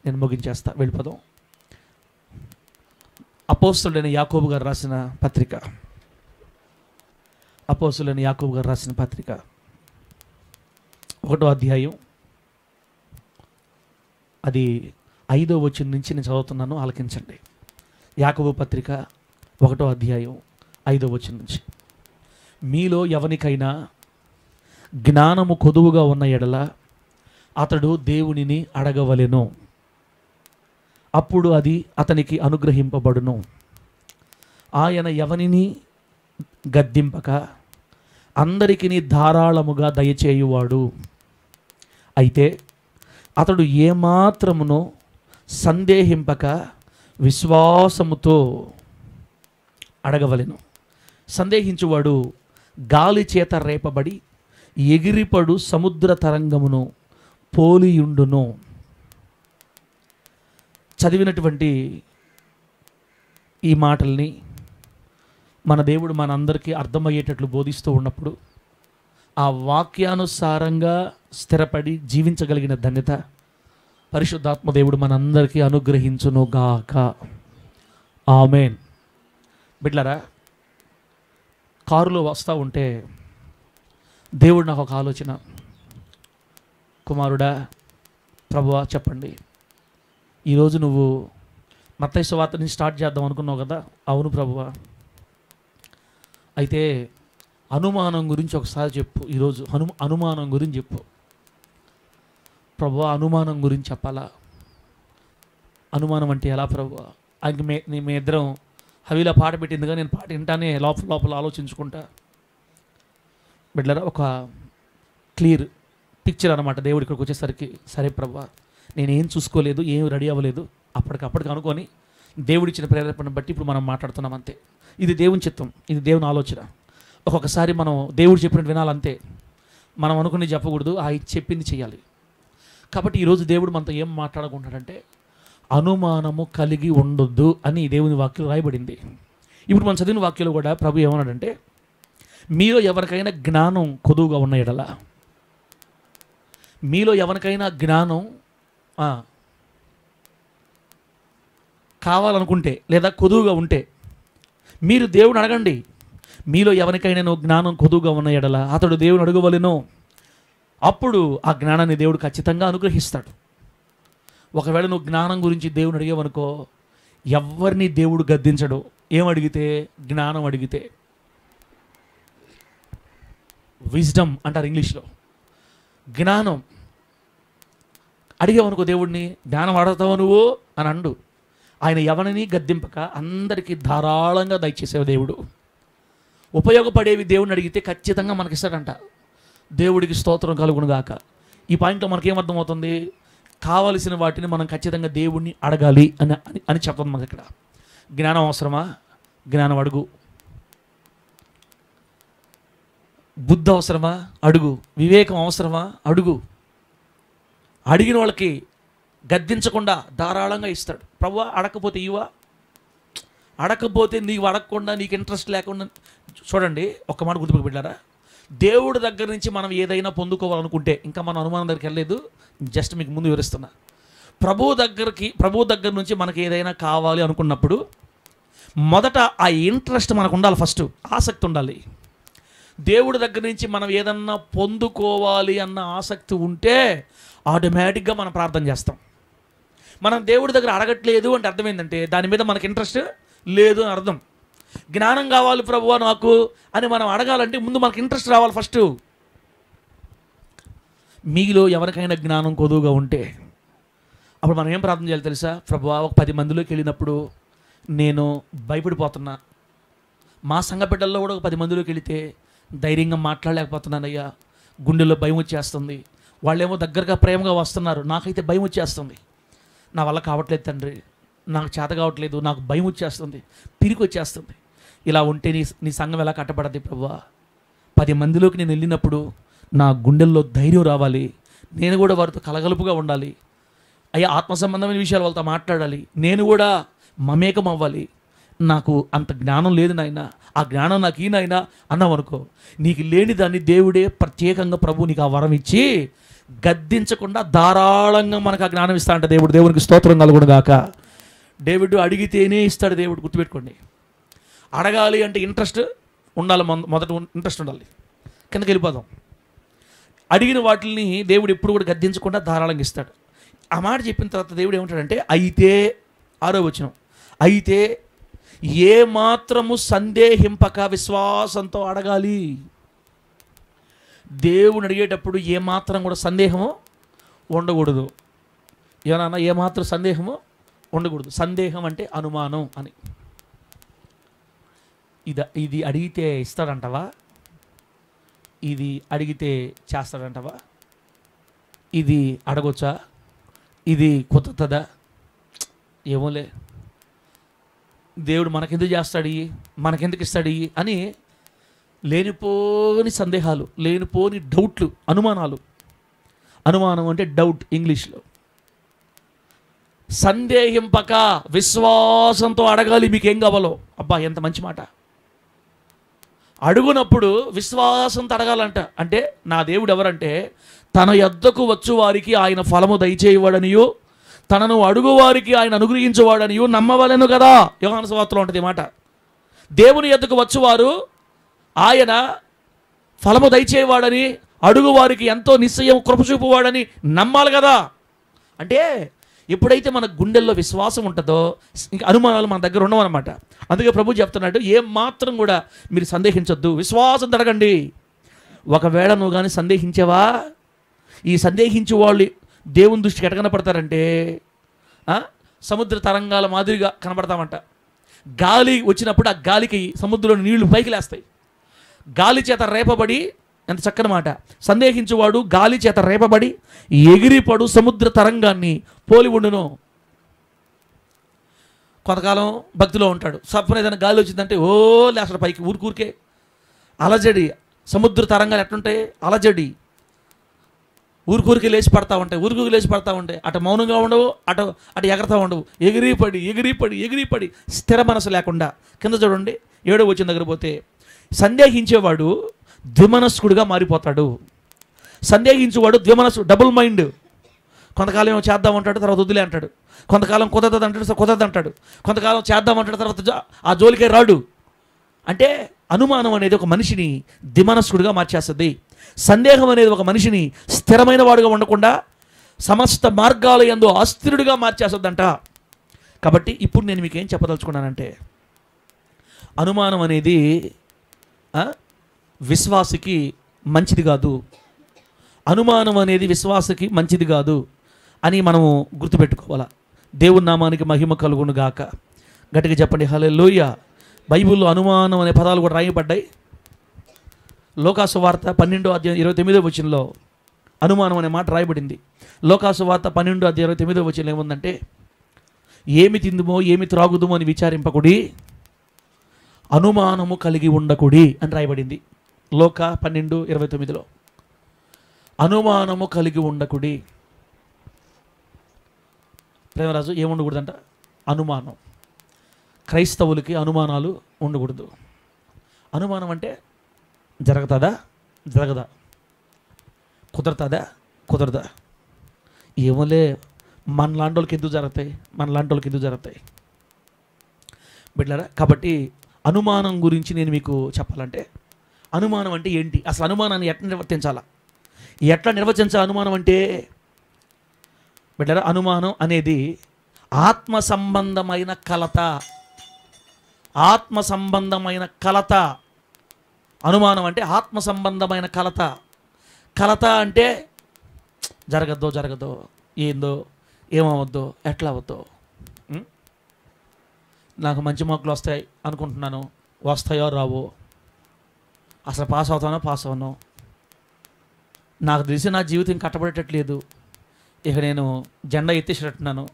నేను ముగించేస్తా, వెళ్ళిపోదాం. అపోస్తలుడైన యాకోబు గారు రాసిన పత్రిక, అపోస్తలుడైన యాకోబు గారు రాసిన పత్రిక 1వ అధ్యాయం, అది 5వ వచనం నుంచి నేను చదువుతున్నాను, ఆలకించండి. యాకోబు పత్రిక 1వ అధ్యాయం 5వ వచనం నుంచి. మీలో ఎవరికైనా జ్ఞానము కొదువుగా ఉన్న ఎడల అతడు దేవునిని అడగవలెను, అప్పుడు అది అతనికి అనుగ్రహింపబడును. ఆయన ఎవనిని గద్దింపక అందరికీ ధారాళముగా దయచేయువాడు. అయితే అతడు ఏమాత్రమునో సందేహింపక విశ్వాసముతో అడగవలెను. సందేహించువాడు గాలి చేత రేపబడి ఎగిరిపడు సముద్ర తరంగమును పోలియుండును. చదివినటువంటి ఈ మాటల్ని మన దేవుడు మనందరికీ అర్థమయ్యేటట్లు బోధిస్తూ ఉన్నప్పుడు ఆ వాక్యానుసారంగా స్థిరపడి జీవించగలిగిన ధన్యత పరిశుద్ధాత్మ దేవుడు మనందరికీ అనుగ్రహించునుగాక. ఆమేన్. బిడ్లరా, కారులో వస్తూ ఉంటే దేవుడు నాకు ఒక ఆలోచన, కుమారుడా, ప్రభువా చెప్పండి, ఈరోజు నువ్వు మత్తయి సువార్త నుంచి స్టార్ట్ చేద్దాం అనుకున్నావు కదా. అవును ప్రభువా. అయితే అనుమానం గురించి ఒకసారి చెప్పు, ఈరోజు అనుమానం గురించి చెప్పు. ప్రభువా, అనుమానం గురించి చెప్పాలా? అనుమానం అంటే ఎలా ప్రభువా? ఆయనకి మీ ఇద్దరం హవీలా పాట పెట్టిందిగా, నేను పాట వింటానే లోపల లోపల ఆలోచించుకుంటా. బిడ్డలారా, ఒక క్లియర్ పిక్చర్ అనమాట. దేవుడు ఇక్కడికి వచ్చేసరికి, సరే ప్రభువా, నేనేం చూసుకోలేదు, ఏం రెడీ అవ్వలేదు, అప్పటికప్పటికి అనుకొని దేవుడిచ్చిన ప్రేరేపణ బట్టి ఇప్పుడు మనం మాట్లాడుతున్నాం అంతే. ఇది దేవుని చిత్తం, ఇది దేవుని ఆలోచన. ఒక్కొక్కసారి మనం దేవుడు చెప్పినట్టు వినాలంతే, మనం అనుకుని చెప్పకూడదు, ఆయన చెప్పింది చేయాలి. కాబట్టి ఈరోజు దేవుడు మనతో ఏం మాట్లాడుకుంటాడంటే, అనుమానము కలిగి ఉండొద్దు అని దేవుని వాక్యం రాయబడింది. ఇప్పుడు మనం చదివిన వాక్యంలో కూడా ప్రభు ఏమన్నాడంటే, మీలో ఎవరికైనా జ్ఞానం కొదువుగా ఉన్న ఎడల, మీలో ఎవరికైనా జ్ఞానం కావాలనుకుంటే లేదా కొదువుగా ఉంటే మీరు దేవుని అడగండి. మీలో ఎవరికైనా జ్ఞానం కొదువుగా ఉన్న ఎడల అతడు దేవుని అడగవలెను, అప్పుడు ఆ జ్ఞానాన్ని దేవుడు ఖచ్చితంగా అనుగ్రహిస్తాడు. ఒకవేళ నువ్వు జ్ఞానం గురించి దేవుని అడిగేవనుకో, ఎవరిని దేవుడు గద్దించడు. ఏం అడిగితే? జ్ఞానం అడిగితే. విజ్డమ్ అంటారు ఇంగ్లీష్లో. జ్ఞానం అడిగేవనుకో దేవుడిని, జ్ఞానం అడుగుతావు నువ్వు అని అండు. ఆయన ఎవరిని గద్దింపక అందరికీ ధారాళంగా దయచేసే దేవుడు. ఉపయోగపడేవి దేవుడిని అడిగితే ఖచ్చితంగా మనకిస్తాడంట. దేవుడికి స్తోత్రం కలుగునుగాక. ఈ పాయింట్లో మనకేమర్థమవుతుంది? కావలసిన వాటిని మనం ఖచ్చితంగా దేవుడిని అడగాలి అని అని చెప్తుంది మనకి ఇక్కడ. జ్ఞానం అవసరమా? జ్ఞానం అడుగు. బుద్ధి అవసరమా? అడుగు. వివేకం అవసరమా? అడుగు. అడిగిన వాళ్ళకి గద్దించకుండా ధారాళంగా ఇస్తాడు. ప్రభువా, అడగకపోతే ఇవా? అడగకపోతే నీవు అడగకుండా, నీకు ఇంట్రెస్ట్ లేకుండా. చూడండి, ఒక్క మాట గుర్తుపెట్టారా, దేవుడి దగ్గర నుంచి మనం ఏదైనా పొందుకోవాలనుకుంటే, ఇంకా మనం అనుమానం దగ్గరికి వెళ్ళలేదు, జస్ట్ మీకు ముందు వివరిస్తున్నా. ప్రభు దగ్గర నుంచి మనకి ఏదైనా కావాలి అనుకున్నప్పుడు మొదట ఆ ఇంట్రెస్ట్ మనకు ఉండాలి, ఫస్ట్ ఆసక్తి ఉండాలి. దేవుడి దగ్గర నుంచి మనం ఏదన్నా పొందుకోవాలి అన్న ఆసక్తి ఉంటే ఆటోమేటిక్గా మనం ప్రార్థన చేస్తాం. మనం దేవుడి దగ్గర అడగట్లేదు అంటే అర్థం ఏంటంటే దాని మీద మనకి ఇంట్రెస్ట్ లేదు అని అర్థం. జ్ఞానం కావాలి ప్రభువా నాకు అని మనం అడగాలంటే ముందు మనకి ఇంట్రెస్ట్ రావాలి ఫస్ట్. మీలో ఎవరికైనా జ్ఞానం కొదువుగా ఉంటే అప్పుడు మనం ఏం ప్రార్థన చేయాలి తెలుసా? ప్రభువా, ఒక 10 మందిలోకి వెళ్ళినప్పుడు నేను భయపడిపోతున్నా. మా సంఘ బిడ్డల్లో కూడా ఒక 10 మందిలోకి వెళితే ధైర్యంగా మాట్లాడలేకపోతున్నానయ్యా, గుండెల్లో భయం వచ్చేస్తుంది. వాళ్ళేమో దగ్గరగా ప్రేమగా వస్తున్నారు, నాకైతే భయం వచ్చేస్తుంది. నా వల్ల కావట్లేదు తండ్రి, నాకు చేత కావట్లేదు, నాకు భయం వచ్చేస్తుంది, పిరికి వచ్చేస్తుంది. ఇలా ఉంటే నీ సంఘం ఎలా కట్టబడద్ది ప్రభువా? 10 మందిలోకి నేను వెళ్ళినప్పుడు నా గుండెల్లో ధైర్యం రావాలి, నేను కూడా వారితో కలగలుపుగా ఉండాలి. అయ్యా, ఆత్మ సంబంధమైన విషయాలు వాళ్ళతో మాట్లాడాలి, నేను కూడా మమేకం అవ్వాలి. నాకు అంత జ్ఞానం లేదు నాయన, ఆ జ్ఞానం నాకు ఈ నాయన అన్నావు అనుకో, నీకు లేని దాన్ని దేవుడే ప్రత్యేకంగా ప్రభు నీకు ఆ వరం ఇచ్చి గద్దించకుండా ధారాళంగా మనకు ఆ జ్ఞానం ఇస్తా అంటే దేవునికి స్తోత్రం కలుగును గాక. డేవిడ్ అడిగితేనే ఇస్తాడు దేవుడు, గుర్తుపెట్టుకోండి. అడగాలి అంటే ఇంట్రెస్ట్ ఉండాలి, మొదట ఇంట్రెస్ట్ ఉండాలి. కిందకి వెళ్ళిపోదాం. అడిగిన వాటిని దేవుడు ఎప్పుడు కూడా గద్దించకుండా ధారాళంగా ఇస్తాడు. ఆ మాట చెప్పిన తర్వాత దేవుడు ఏమంటాడంటే, అయితే 6వ వచనం, అయితే ఏ మాత్రము సందేహింపక విశ్వాసంతో అడగాలి. దేవుని అడిగేటప్పుడు ఏమాత్రం కూడా సందేహము ఉండకూడదు. ఏమన్నా ఏమాత్రం సందేహము ఉండకూడదు. సందేహం అంటే అనుమానం అని. ఇది అడిగితే ఇస్తాడంటవా, ఇది అడిగితే చేస్తాడంటవా, ఇది అడగొచ్చా, ఇది కుదురుతుందా, ఏమోలే, దేవుడు మనకెందుకు చేస్తాడు, మనకెందుకు ఇస్తాడు అని లేనిపోని సందేహాలు, లేనిపోని డౌట్లు, అనుమానాలు. అనుమానం అంటే డౌట్ ఇంగ్లీష్లో. సందేహింపక విశ్వాసంతో అడగాలి మీకేం కావాలో. అబ్బా ఎంత మంచి మాట. అడుగునప్పుడు విశ్వాసంతో అడగాలంట. అంటే నా దేవుడు ఎవరంటే, తన యొద్దకు వచ్చు వారికి ఆయన ఫలము దయచేయవాడనియు, తనను అడుగువారికి ఆయన అనుగ్రహించేవాడనియు నమ్మవలెను కదా. యోహాను సువార్తలో ఉంటుంది మాట. దేవుని యొద్దకు వచ్చువారు ఆయన ఫలము దయచేవాడని, అడుగువారికి ఎంతో నిశ్చయం కృప చూపువాడని నమ్మాలి కదా. అంటే ఎప్పుడైతే మన గుండెల్లో విశ్వాసం ఉంటుందో ఇంకా అనుమానాలు మన దగ్గర ఉండవన్నమాట. అందుకే ప్రభు చెప్తున్నాడు, ఏం మాత్రం కూడా మీరు సందేహించొద్దు, విశ్వాసం అడగండి. ఒకవేళ నువ్వు కానీ సందేహించావా, ఈ సందేహించే వాళ్ళు దేవుని దృష్టికి ఎట కనపడతారంటే సముద్ర తరంగాల మాదిరిగా కనపడతామంట. గాలి వచ్చినప్పుడు ఆ గాలికి సముద్రంలో నీళ్లు పైకి లేస్తాయి. గాలి చేత రేపబడి, ఎంత చక్కని మాట, సందేహించువాడు గాలి చేత రేపబడి ఎగిరిపడు సముద్ర తరంగాన్ని పోలి ఉండును. కొంతకాలం భక్తిలో ఉంటాడు, సప్పన ఏదైనా గాలి వచ్చిందంటే ఓ లేస్తాడు పైకి, ఊరికే అలజడి. సముద్ర తరంగాలు ఎట్లుంటాయి, అలజడి, ఊరికూరికి లేచి పడతా ఉంటాయి, ఊరికూరికి లేచి పడతా ఉంటాయి. అటు మౌనంగా ఉండవు, అటు ఎగరతా ఉండవు, ఎగిరిపడి స్థిర మనసు లేకుండా. కింద చూడండి 7వ వచనం దగ్గర పోతే, సందేహించేవాడు ద్విమనస్కుడిగా మారిపోతాడు. సందేహించేవాడు ద్విమనస్సు, డబుల్ మైండ్. కొంతకాలం ఏమో చేద్దామంటాడు, తర్వాత వదిలే అంటాడు. కొంతకాలం కుదరదు అంటాడు, కుదరదు అంటాడు. కొంతకాలం చేద్దామంటాడు, తర్వాత ఆ జోలికే రాడు. అంటే అనుమానం అనేది ఒక మనిషిని ద్విమనస్కుడిగా మార్చేస్తుంది. సందేహం అనేది ఒక మనిషిని స్థిరమైన వాడుగా ఉండకుండా సమస్త మార్గాల యందు అస్థిరుడిగా మార్చేస్తుందంట. కాబట్టి ఇప్పుడు నేను మీకు ఏం చెప్పదలుచుకున్నానంటే, అనుమానం అనేది విశ్వాసికి మంచిది కాదు. అనుమానం అనేది విశ్వాసికి మంచిది కాదు అని మనము గుర్తుపెట్టుకోవాలా. దేవుని నామానికి మహిమ కలుగును గాక. గట్టిగా చెప్పండి హల్లెలూయా. బైబిల్లో అనుమానం అనే పదాలు కూడా రాయబడ్డాయి. లోకాసు వార్త 12వ అధ్యాయం 29వ వచనంలో అనుమానం అనే మాట రాయబడింది. లోకాసు వార్త 12వ అధ్యాయం 29వ వచనంలో ఏముందంటే, ఏమి తిందుమో ఏమి త్రాగుదుమో అని విచారింపకుడి, అనుమానము కలిగి ఉండకుడి అని రాయబడింది. లోక 12:29లో అనుమానము కలిగి ఉండకుడి. ప్రేమరాజు ఏముండకూడదంట, అనుమానం. క్రైస్తవులకి అనుమానాలు ఉండకూడదు. అనుమానం అంటే జరుగుతుందా, జరగదా, కుదరదా, ఏమోలే, మనలాంటి వాళ్ళకి ఎందుకు జరుగుతాయి, బిడ్డలారా. కాబట్టి అనుమానం గురించి నేను మీకు చెప్పాలంటే, అనుమానం అంటే ఏంటి, అసలు అనుమానాన్ని ఎట్లా నిర్వచించాలి అనుమానం అంటే, బిడ్డలారా, అనుమానం అనేది ఆత్మ సంబంధమైన కలత. అనుమానం అంటే ఆత్మ సంబంధమైన కలత అంటే జరగదో, ఏందో, ఏమవద్దో, ఎట్లా అవద్దో. నాకు మంచి మార్కులు వస్తాయి అనుకుంటున్నాను, వస్తాయో రావో, అసలు పాస్ అవుతానో, నాకు తెలిసి నా జీవితం కట్టబడేటట్లేదు, ఇక నేను జెండా ఎత్తేసేటట్టున్నాను,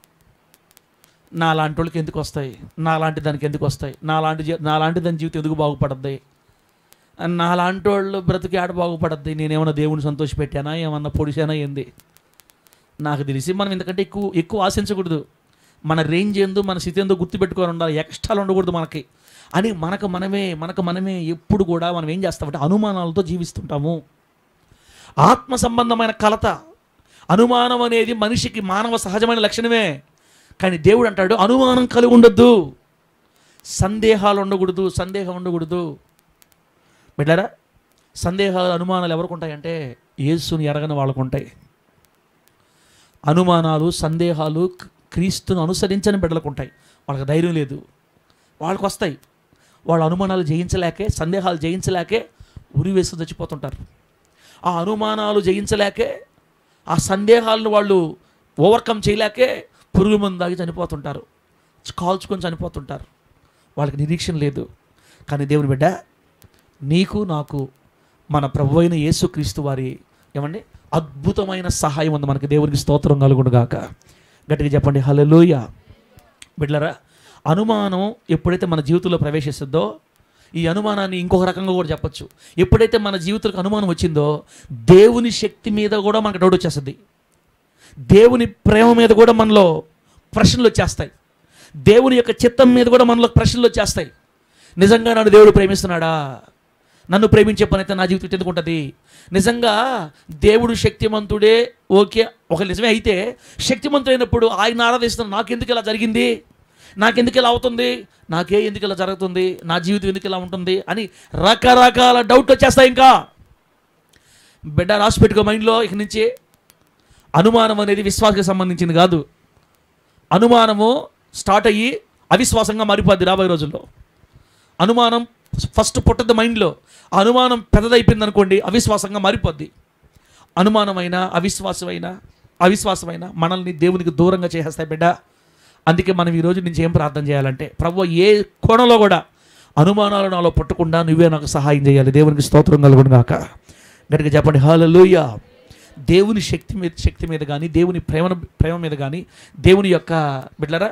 నాలాంటి వాళ్ళకి ఎందుకు వస్తాయి, నాలాంటి దానికి ఎందుకు వస్తాయి, నాలాంటి దాని జీవితం ఎందుకు బాగుపడద్ది, నాలాంటి వాళ్ళు బ్రతికి ఆడ బాగుపడద్ది, నేనేమన్నా దేవుని సంతోషపెట్టానా, ఏమన్నా పొడిచానా ఏంది. నాకు తెలిసి మనం ఇంతకంటే ఎక్కువ ఆశించకూడదు. మన రేంజ్ ఏందో, మన స్థితి ఏందో గుర్తుపెట్టుకొని ఉండాలి, ఎక్స్ట్రాలు ఉండకూడదు మనకి అని మనకు మనమే ఎప్పుడు కూడా మనం ఏం చేస్తామంటే అనుమానాలతో జీవిస్తుంటాము. ఆత్మ సంబంధమైన కలత అనుమానం అనేది మనిషికి మానవ సహజమైన లక్షణమే. కానీ దేవుడు అంటాడు అనుమానం కలిగి ఉండొద్దు, సందేహాలు ఉండకూడదు, సందేహం ఉండకూడదు. బిడ్డారా, సందేహాలు అనుమానాలు ఎవరికి ఉంటాయంటే యేసుని ఎరగని వాళ్ళకు ఉంటాయి. అనుమానాలు సందేహాలు క్రీస్తును అనుసరించని బిడ్డలకు ఉంటాయి. వాళ్ళకి ధైర్యం లేదు, వాళ్ళకి వస్తాయి. వాళ్ళ అనుమానాలు జయించలేకే, సందేహాలు జయించలేకే ఉరి వేసి చచ్చిపోతుంటారు. ఆ అనుమానాలు జయించలేకే, ఆ సందేహాలను వాళ్ళు ఓవర్కమ్ చేయలేకే పురుగు మందు దాగి చనిపోతుంటారు, కాల్చుకొని చనిపోతుంటారు. వాళ్ళకి నిరీక్షణ లేదు. కానీ దేవుని బిడ్డ, నీకు నాకు మన ప్రభు అయిన యేసుక్రీస్తు వారి ఏమండి అద్భుతమైన సహాయం ఉంది మనకి. దేవునికి స్తోత్రం కలుగును గాక. గట్టిగా చెప్పండి హల్లెలూయా. బిడ్డలారా, అనుమానం ఎప్పుడైతే మన జీవితంలో ప్రవేశిస్తుందో, ఈ అనుమానాన్ని ఇంకొక రకంగా కూడా చెప్పచ్చు. ఎప్పుడైతే మన జీవితంలో అనుమానం వచ్చిందో దేవుని శక్తి మీద కూడా మనకు డౌట్ వచ్చేస్తుంది. దేవుని ప్రేమ మీద కూడా మనలో ప్రశ్నలు వచ్చేస్తాయి. దేవుని యొక్క చిత్తం మీద కూడా మనలో ప్రశ్నలు వచ్చేస్తాయి. నిజంగా నన్ను దేవుడు ప్రేమిస్తున్నాడా? నన్ను ప్రేమించే పని అయితే నా జీవితం ఎందుకు ఉంటుంది? నిజంగా దేవుడు శక్తిమంతుడే, ఓకే, ఒక నిజమే. అయితే శక్తిమంతుడైనప్పుడు ఆయన ఆరాధిస్తున్న నాకెందుకు ఇలా జరిగింది, నాకెందుకు ఇలా అవుతుంది, నాకే ఎందుకు ఇలా జరుగుతుంది, నా జీవితం ఎందుకు ఇలా ఉంటుంది అని రకరకాల డౌట్ వచ్చేస్తాయి. ఇంకా బిడ్డ రాసి పెట్టుకో మైండ్లో, ఇక నుంచి అనుమానం అనేది విశ్వాసకి సంబంధించింది కాదు. అనుమానము స్టార్ట్ అయ్యి అవిశ్వాసంగా మారిపోద్ది రాబోయే రోజుల్లో. అనుమానం ఫస్ట్ పుట్టద్దు మైండ్లో. అనుమానం పెద్దదైపోయింది అనుకోండి, అవిశ్వాసంగా మారిపోద్ది. అనుమానమైన అవిశ్వాసమైన మనల్ని దేవునికి దూరంగా చేసేస్తాయి బిడ్డ. అందుకే మనం ఈరోజు నుంచి ఏం ప్రార్థన చేయాలంటే, ప్రభువా ఏ కోణంలో కూడా అనుమానాలు నాలో పట్టకుండా నువ్వే నాకు సహాయం చేయాలి. దేవునికి స్తోత్రం కలుగును గాక. గట్టిగా చెప్పండి హల్లెలూయా. దేవుని శక్తి మీద కానీ, దేవుని ప్రేమ మీద కానీ, దేవుని యొక్క బిడ్డలారా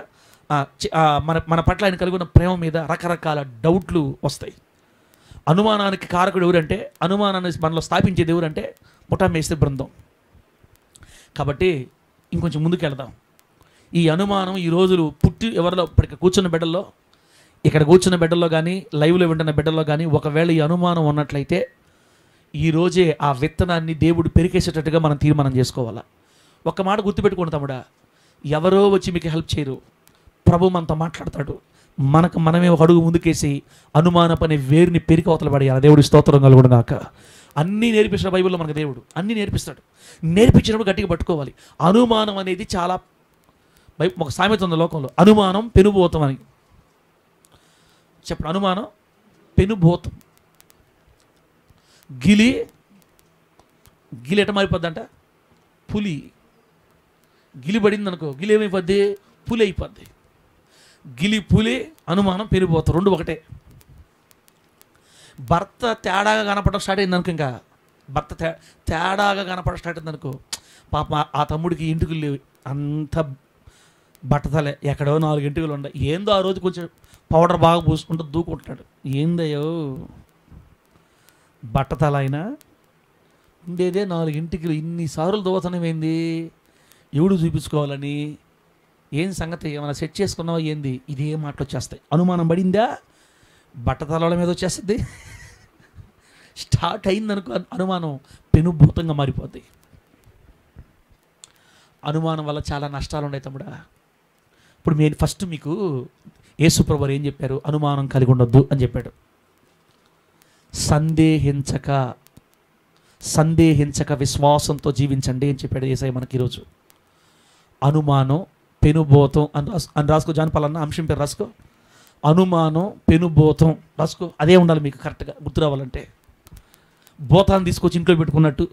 మన పట్ల ఆయన కలిగిన ప్రేమ మీద రకరకాల డౌట్లు వస్తాయి. అనుమానానికి కారకుడు ఎవరంటే, అనుమానాన్ని మనలో స్థాపించేది ఎవరంటే ముఠా మేస్త్రి బృందం. కాబట్టి ఇంకొంచెం ముందుకు వెళదాం. ఈ అనుమానం ఈ రోజులు పుట్టి ఎవరిలో ఇక్కడ కూర్చున్న బిడ్డల్లో కానీ, లైవ్లో వింటున్న బిడ్డల్లో కానీ ఒకవేళ ఈ అనుమానం ఉన్నట్లయితే ఈరోజే ఆ విత్తనాన్ని దేవుడు పెరికేసేటట్టుగా మనం తీర్మానం చేసుకోవాలా. ఒక్క మాట గుర్తుపెట్టుకోండి తమ్ముడా, ఎవరో వచ్చి మీకు హెల్ప్ చేయరు. ప్రభు మనతో మాట్లాడతాడు. మనమే ఒక అడుగు ముందుకేసి అనుమానపు అనే వేరుని పెరికి అవతల పడేయాలి. దేవుడి స్తోత్రం కలుగును గాక. అన్నీ నేర్పిస్తాడు బైబిల్లో మనకు దేవుడు, అన్నీ నేర్పిస్తాడు. నేర్పించినప్పుడు గట్టిగా పట్టుకోవాలి. అనుమానం అనేది చాలా ఒక సామెత ఉంది లోకంలో, అనుమానం పెనుభూతం అని. చెప్పండి, అనుమానం పెనుభూతం. గిలి ఎట మారిపోద్దంట, పులి. గిలి పడింది అనుకో, గిలి ఏమైపోద్ది, పులి అయిపోద్ది. గిలి పులి, అనుమానం పెరిగిపోతాం, రెండు ఒకటే. భర్త తేడాగా కనపడడం స్టార్ట్ అయింది అనుకో, ఇంకా భర్త తేడాగా కనపడడం స్టార్ట్ అయింది అనుకో, పాప ఆ తమ్ముడికి ఇంటికి లేవు, అంత బట్టతలే, ఎక్కడో 4 ఇంటికలు ఉన్నాయి. ఏందో ఆ రోజు కొంచెం పౌడర్ బాగా పూసుకుంటూ దూకుంటున్నాడు. ఏందయ్యో బట్టతల అయినా ఉండేదే 4 ఇంటికలు, ఇన్నిసార్లు దోతనమేంది, ఎవడు చూపించుకోవాలని, ఏం సంగతి, ఏమైనా సెట్ చేసుకున్నావా ఏంది, ఇది ఏం మాటలు వచ్చేస్తాయి. అనుమానం పడిందా, బట్టతల మీద వచ్చేస్తుంది. స్టార్ట్ అయిందనుకో అనుమానం పెనుభూతంగా మారిపోద్ది. అనుమానం వల్ల చాలా నష్టాలు ఉన్నాయి తమ్ముడా. ఇప్పుడు నేను ఫస్ట్ మీకు యేసు ప్రభువు ఏం చెప్పారు, అనుమానం కలిగి ఉండొద్దు అని చెప్పాడు. సందేహించక విశ్వాసంతో జీవించండి అని చెప్పాడు యేసయ్య మనకి ఈరోజు. అనుమానం పెనుభూతం అని రాసుకో, జానపాలన్న అంశం పేరు రాసుకో. అనుమానం పెనుభూతం రాసుకో, అదే ఉండాలి మీకు కరెక్ట్గా గుర్తు రావాలంటే. భూతాన్ని తీసుకొచ్చి ఇంట్లో పెట్టుకున్నట్టు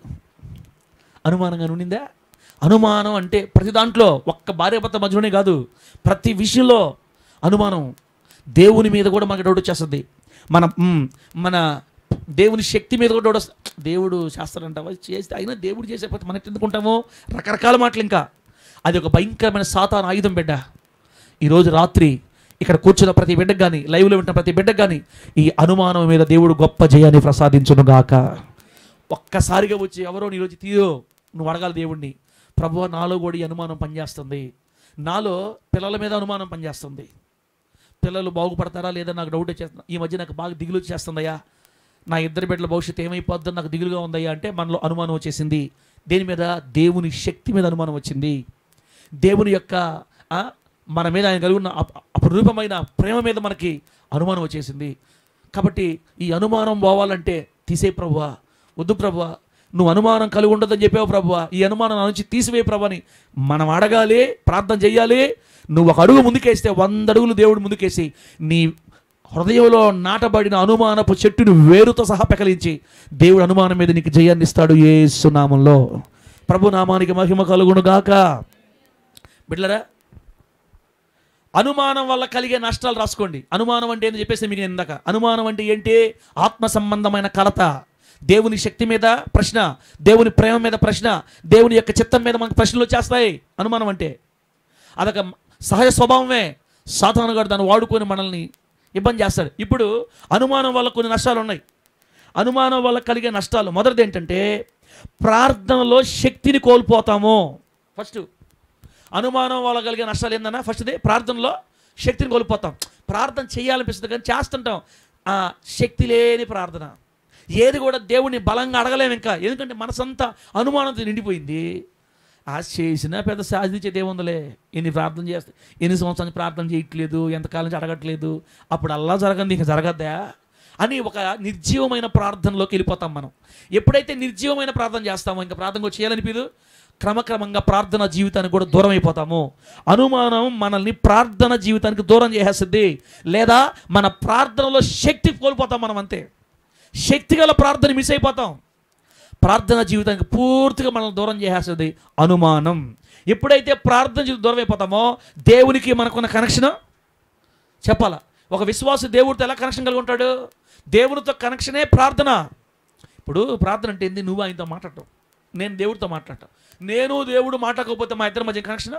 అనుమానంగా ఉండిందా. అనుమానం అంటే ప్రతి దాంట్లో, ఒక్క భార్యాభర్త మధ్యలోనే కాదు, ప్రతి విషయంలో అనుమానం. దేవుని మీద కూడా మనకి డౌట్ వచ్చేస్తుంది. మన దేవుని శక్తి మీద కూడా డౌట్ వస్తుంది. దేవుడు చేస్తాడంటావా, చేస్తే అయినా దేవుడు చేసే ప్రతి మనకి ఎందుకుంటామో రకరకాల మాటలు. ఇంకా అది ఒక భయంకరమైన సాతాను ఆయుధం బిడ్డ. ఈరోజు రాత్రి ఇక్కడ కూర్చున్న ప్రతి బిడ్డకు కానీ, లైవ్లో వింటున్న ప్రతి బిడ్డకు కానీ ఈ అనుమానం మీద దేవుడు గొప్ప జయాన్ని ప్రసాదించునుగాక. ఒక్కసారిగా వచ్చి ఎవరో ఈరోజు తీయో నువ్వు అడగాలి దేవుడిని, ప్రభువా నాలో కూడా ఈ అనుమానం పనిచేస్తుంది, నాలో పిల్లల మీద అనుమానం పనిచేస్తుంది, పిల్లలు బాగుపడతారా లేదా నాకు డౌట్ వచ్చేస్తుంది, ఈ మధ్య నాకు బాగా దిగులు వచ్చేస్తుందయ్యా, నా 2 బిడ్డల భవిష్యత్తు ఏమైపోద్దని నాకు దిగులుగా ఉందయ్యా అంటే మనలో అనుమానం వచ్చేసింది. దేని మీద? దేవుని శక్తి మీద అనుమానం వచ్చింది. దేవుని యొక్క మన మీద ఆయన కలిగి ఉన్న అపరూపమైన ప్రేమ మీద మనకి అనుమానం వచ్చేసింది. కాబట్టి ఈ అనుమానం పోవాలంటే తీసే ప్రభువా, వద్దు ప్రభువా, నువ్వు అనుమానం కలిగి ఉండదని చెప్పావు ప్రభువా, ఈ అనుమానం నా నుంచి తీసివే ప్రభు అని మనం అడగాలి, ప్రార్థన చెయ్యాలి. నువ్వు ఒక అడుగు ముందుకేస్తే 100 అడుగులు దేవుడు ముందుకేసి నీ హృదయంలో నాటబడిన అనుమానపు చెట్టును వేరుతో సహా పెకలించి దేవుడు అనుమానం మీద నీకు జయాన్ని ఇస్తాడు యేసు నామంలో. ప్రభు నామానికి మహిమ కలుగును గాక. బిడ్డలారా, అనుమానం వల్ల కలిగే నష్టాలు రాసుకోండి. అనుమానం అంటే ఏంటో చెప్పేసి మీకు నేను ఇందాక. అనుమానం అంటే ఏంటి? ఆత్మ సంబంధమైన కలత. దేవుని శక్తి మీద ప్రశ్న, దేవుని ప్రేమ మీద ప్రశ్న, దేవుని యొక్క చిత్తం మీద మనకు ప్రశ్నలు వచ్చేస్తాయి. అనుమానం అంటే అదొక సహజ స్వభావమే. సాతాను గారు దాన్ని వాడుకొని మనల్ని ఇబ్బంది చేస్తాడు. ఇప్పుడు అనుమానం వల్ల కొన్ని నష్టాలు ఉన్నాయి. అనుమానం వల్ల కలిగే నష్టాలు మొదటిది ఏంటంటే ప్రార్థనలో శక్తిని కోల్పోతాము. ఫస్ట్ అనుమానం వల్ల కలిగే నష్టాలు ఏందన్నా? ఫస్ట్ది ప్రార్థనలో శక్తిని కోల్పోతాం. ప్రార్థన చేయాలనిపిస్తుంది కానీ చేస్తుంటాం. శక్తి లేని ప్రార్థన. ఏది కూడా దేవుడిని బలంగా అడగలేము ఇంకా, ఎందుకంటే మనసంతా అనుమానంతో నిండిపోయింది. చేసినా పెద్ద సాధించేది ఏముందలే, ఎన్ని ప్రార్థన చేస్తే, ఎన్ని సంవత్సరాలు ప్రార్థన చేయట్లేదు, ఎంతకాలం నుంచి అడగట్లేదు, అప్పుడు అల్లా జరగండి ఇంకా జరగద్దా అని ఒక నిర్జీవమైన ప్రార్థనలోకి వెళ్ళిపోతాం మనం. ఎప్పుడైతే నిర్జీవమైన ప్రార్థన చేస్తామో ఇంకా ప్రార్థన చేయాలనిపించదు. క్రమక్రమంగా ప్రార్థన జీవితానికి కూడా దూరం అయిపోతాము. అనుమానం మనల్ని ప్రార్థన జీవితానికి దూరం చేసేస్తుంది, లేదా మన ప్రార్థనలో శక్తి కోల్పోతాం మనం. అంతే, శక్తిగల ప్రార్థన మిస్ అయిపోతాం. ప్రార్థన జీవితానికి పూర్తిగా మనల్ని దూరం చేసేస్తుంది అనుమానం. ఎప్పుడైతే ప్రార్థన జీవితం దూరం అయిపోతామో దేవునికి మనకున్న కనెక్షన్ చెప్పాలా. ఒక విశ్వాస దేవుడితో ఎలా కనెక్షన్ కలిగి ఉంటాడు? దేవుడితో కనెక్షనే ప్రార్థన. ఇప్పుడు ప్రార్థన అంటే ఏంది? నువ్వు ఆయనతో మాట్లాడటం, నేను దేవుడితో మాట్లాడటం. నేను దేవుడు మాట్లాడకపోతే మా ఇద్దరి మధ్య కనెక్షన్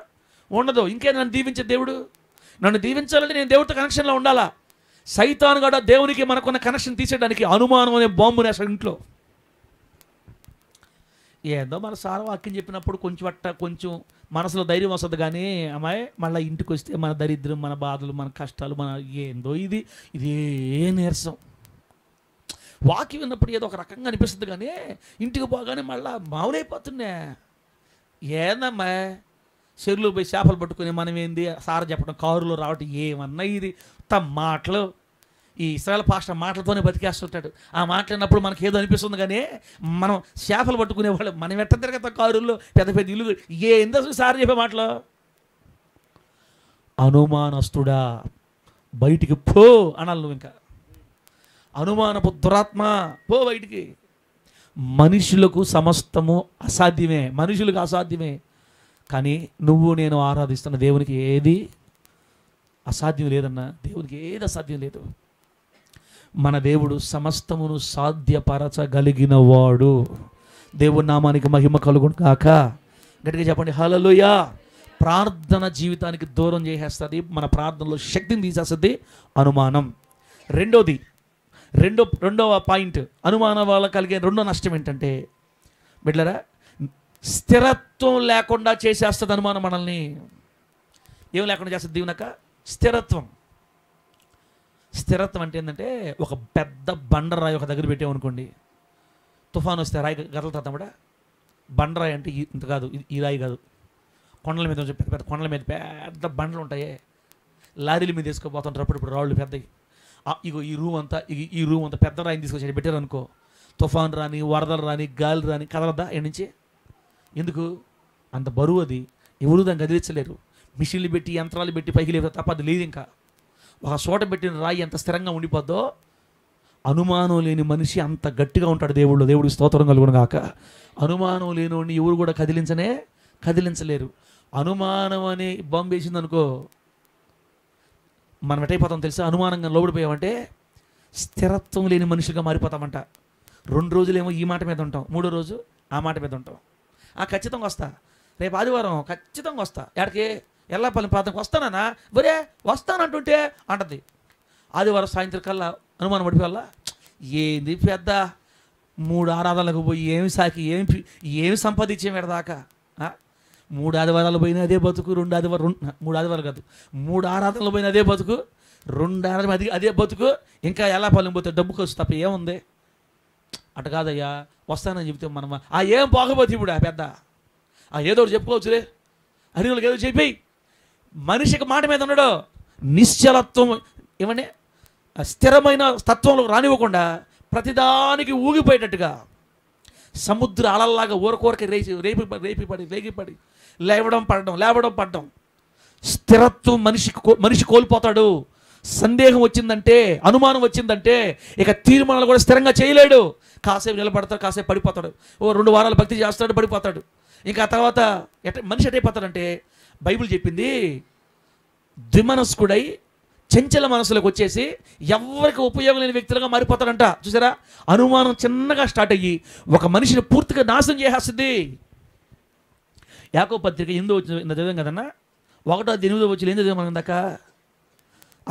ఉండదు. ఇంకే నన్ను దీవించే దేవుడు, నన్ను దీవించాలంటే నేను దేవుడితో కనెక్షన్లో ఉండాలా. సైతాను కూడా దేవునికి మనకున్న కనెక్షన్ తీసేయడానికి అనుమానం అనే బాంబు నేస్తాడు ఇంట్లో. ఏదో మన సార్ వాక్యం చెప్పినప్పుడు కొంచెం మనసులో ధైర్యం వస్తుంది, కానీ అమ్మాయి మళ్ళీ ఇంటికి వస్తే మన దరిద్రం, మన బాధలు, మన కష్టాలు, మన ఏందో ఇదే నీరసం. వాక్యం విన్నప్పుడు ఏదో ఒక రకంగా అనిపిస్తుంది, కానీ ఇంటికి పోగానే మళ్ళీ మామూలైపోతున్నా. ఏందమ్మా చెరువులో పోయి చేపలు పట్టుకుని మనం ఏంది సార్ చెప్పడం, కారులో రావటం, ఏమన్నా ఇది తమ మాటలు. ఈ ఇశ్రాయేల్ పాస్టర్ మాటలతోనే బతికేస్తుంటాడు. ఆ మాట్లాడినప్పుడు మనకి ఏదో అనిపిస్తుంది, కానీ మనం చేపలు పట్టుకునేవాళ్ళు మనం ఎట్ట తిరగతాం కారుల్లో, పెద్ద పెద్ద ఇల్లు. ఏందో సార్ చెప్పే మాటలు. అనుమానస్తుడా బయటికి పో అనాలి నువ్వు. ఇంకా అనుమానపు దురాత్మ పో బయటికి. మనుషులకు సమస్తము అసాధ్యమే, మనుషులకు అసాధ్యమే, కానీ నువ్వు నేను ఆరాధిస్తున్న దేవునికి ఏది అసాధ్యం లేదన్నా. దేవునికి ఏది అసాధ్యం లేదు. మన దేవుడు సమస్తమును సాధ్యపరచగలిగిన వాడు. దేవుని నామానికి మహిమ కలుగును కాక. గట్టిగా చెప్పండి హల్లెలూయా. ప్రార్థన జీవితానికి దూరం చేసేస్తుంది, మన ప్రార్థనలో శక్తిని తీసేస్తుంది అనుమానం. రెండవ పాయింట్, అనుమానం వల్ల కలిగే రెండో నష్టం ఏంటంటే బిడ్డలారా, స్థిరత్వం లేకుండా చేసేస్తుంది అనుమానం మనల్ని. ఏం లేకుండా చేస్తుంది దీవెనక? స్థిరత్వం. స్థిరత్వం అంటే ఏంటంటే ఒక పెద్ద బండరాయి ఒక దగ్గర పెట్టామనుకోండి, తుఫాను వస్తే రాయి గదలుతాం కూడా. బండరాయి అంటే ఇంత కాదు, ఈ రాయి కాదు, కొండల మీద పెద్ద పెద్ద కొండల మీద పెద్ద బండలు ఉంటాయి, లారీల మీద తీసుకుపోతుంటారు అప్పుడు రాళ్ళు పెద్దవి. ఇగో ఈ రూమ్ అంతా పెద్ద రాయిని తీసుకొచ్చి పెట్టారనుకో, తుఫాను రాని, వరదలు రాని, గాలి రాని కదలదా ఎక్కడి నుంచి. ఎందుకు? అంత బరువు అది, ఎవరు దాన్ని కదిలించలేరు. మిషన్లు పెట్టి యంత్రాలు పెట్టి పైకి లేకపోతే తప్ప అది లేదు. ఇంకా ఒక చోట పెట్టిన రాయి ఎంత స్థిరంగా ఉండిపోద్దో, అనుమానం లేని మనిషి అంత గట్టిగా ఉంటాడు దేవుడికి స్తోత్రం కలుగును గాక. అనుమానం లేనివాడిని ఎవరు కూడా కదిలించలేరు. అనుమానం అనే బాంబు వేసింది అనుకో, మనం ఎటైపోతాం తెలుసా? అనుమానంగా లోబడిపోయామంటే స్థిరత్వం లేని మనుషులుగా మారిపోతామంట. 2 రోజులేమో ఈ మాట మీద ఉంటాం, 3వ రోజు ఆ మాట మీద ఉంటాం. ఖచ్చితంగా వస్తా, రేపు ఆదివారం ఖచ్చితంగా వస్తా, ఎక్కడికి ఎల్లాపల్లి ప్రాంతానికి వస్తానన్నా, బరే వస్తానంటుంటే అంటది. ఆదివారం సాయంత్రం కల్లా అనుమానం పడిపోవాలా, ఏంది పెద్ద 3 ఆరాధనలకు పోయి ఏమి సంపాదించాం ఎడదాకా. 3 ఆదివారాలు పోయినా అదే బతుకు, 3 ఆదివారాలు కాదు, 3 ఆరాధనలు పోయినా అదే బతుకు, 2 ఆరాధన అదే బతుకు. ఇంకా ఎల్లాపల్లి పోతే డబ్బు ఖర్చు తప్ప ఏముంది? అటు కాదయ్యా వస్తానని చెప్తే మనం ఏం పోకపోతే ఇప్పుడు పెద్ద ఏదో ఒకటి చెప్పుకోవచ్చులే అని వాళ్ళకి ఏదో చెప్పి మనిషికి మాట మీద ఉన్నాడు. నిశ్చలత్వం ఏమని స్థిరమైన తత్వంలో రానివ్వకుండా ప్రతిదానికి ఊగిపోయేటట్టుగా సముద్ర అలల్లాగా ఊరకూరకి రేగిపడి లేవడం పడడం. స్థిరత్వం మనిషి కోల్పోతాడు. సందేహం వచ్చిందంటే, అనుమానం వచ్చిందంటే ఇక తీర్మానాలు కూడా స్థిరంగా చేయలేడు. కాసేపు నిలబడతాడు, కాసేపు పడిపోతాడు. 2 వారాలు భక్తి చేస్తాడు, పడిపోతాడు. ఇంకా తర్వాత మనిషి ఎటైపోతాడంటే బైబిల్ చెప్పింది ద్విమనస్కుడై చంచల మనసులోకి వచ్చేసి ఎవరికి ఉపయోగం లేని వ్యక్తులుగా మారిపోతాడంట. చూసారా, అనుమానం చిన్నగా స్టార్ట్ అయ్యి ఒక మనిషిని పూర్తిగా నాశనం చేసేస్తుంది. యాకోబు పత్రిక 8వ వచనం చదివాం కదన్నా, 1-8 వచనం ఏం చదివాం మనం దాకా?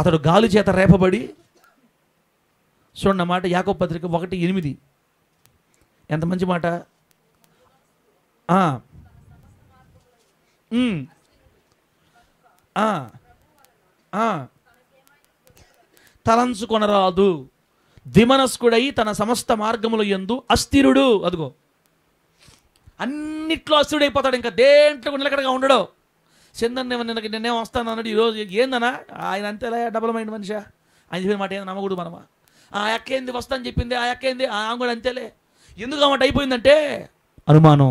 అతడు గాలి చేత రేపబడి, చూడండి మాట, యాకోబు పత్రిక 1:8 ఎంత మంచి మాట. తలంచుకొనరాదు, ద్విమనస్కుడై తన సమస్త మార్గముల యందు అస్థిరుడు. అదిగో అన్నిట్లో అస్థిరుడైపోతాడు. ఇంకా దేంట్లో నిలకడగా ఉండడు. చందన్ నిన్నేం వస్తాను అన్నాడు, ఈరోజు ఏందన్నా ఆయన అంతేలా డబల్ మైండ్ మనిషా, ఆయన చెప్పిన మాట ఏంది నమ్మకూడదు మనమా. ఆ ఎక్కేంది వస్తాను చెప్పింది, ఆ ఎక్కేంది ఆమె కూడా అంతేలే. ఎందుకు అన్నమాట అయిపోయిందంటే అనుమానం,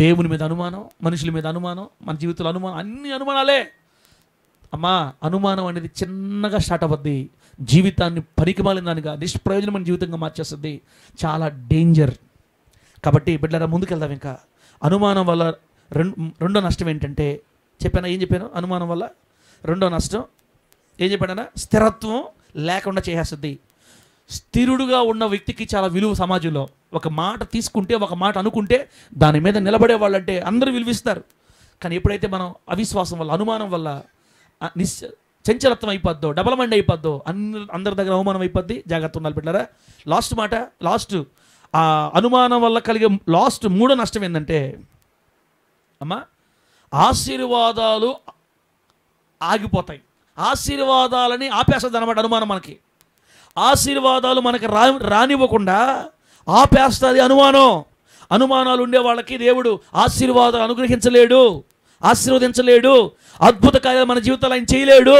దేవుని మీద అనుమానం, మనుషుల మీద అనుమానం, మన జీవితంలో అనుమానం, అన్ని అనుమానాలే. అమ్మా, అనుమానం అనేది చిన్నగా స్టార్ట్ అవ్వద్ది, జీవితాన్ని పనికిమాలిన దానిగా నిష్ప్రయోజనమైన జీవితంగా మార్చేస్తుంది. చాలా డేంజర్. కాబట్టి బిడ్డలారా ముందుకెళ్దాం. ఇంకా అనుమానం వల్ల రెండో నష్టం ఏంటంటే చెప్పాను. ఏం చెప్పాను? అనుమానం వల్ల రెండో నష్టం ఏం చెప్పాడన్నా? స్థిరత్వం లేకుండా చేసేస్తుంది. స్థిరుడుగా ఉన్న వ్యక్తికి చాలా విలువ సమాజంలో. ఒక మాట తీసుకుంటే, ఒక మాట అనుకుంటే దాని మీద నిలబడే వాళ్ళంటే అందరూ విలువిస్తారు. కానీ ఎప్పుడైతే మనం అవిశ్వాసం వల్ల, అనుమానం వల్ల చంచలత్వం అయిపోద్దో, డబల్ మైండ్ అయిపోద్దో, అందరి దగ్గర అవమానం అయిపోద్ది. జాగ్రత్త ఉండాలి బిడ్డలారా. లాస్ట్ మాట, ఆ అనుమానం వల్ల కలిగే మూడో నష్టం ఏంటంటే అమ్మా, ఆశీర్వాదాలు ఆగిపోతాయి. ఆశీర్వాదాలని ఆపేస్తుంది అన్నమాట అనుమానం. మనకి ఆశీర్వాదాలు మనకి రానివ్వకుండా ఆపేస్తుంది అనుమానం. అనుమానాలు ఉండే వాళ్ళకి దేవుడు ఆశీర్వాదాలు అనుగ్రహించలేడు, ఆశీర్వదించలేడు, అద్భుత కార్యాలు మన జీవితాలు ఆయన చేయలేడు.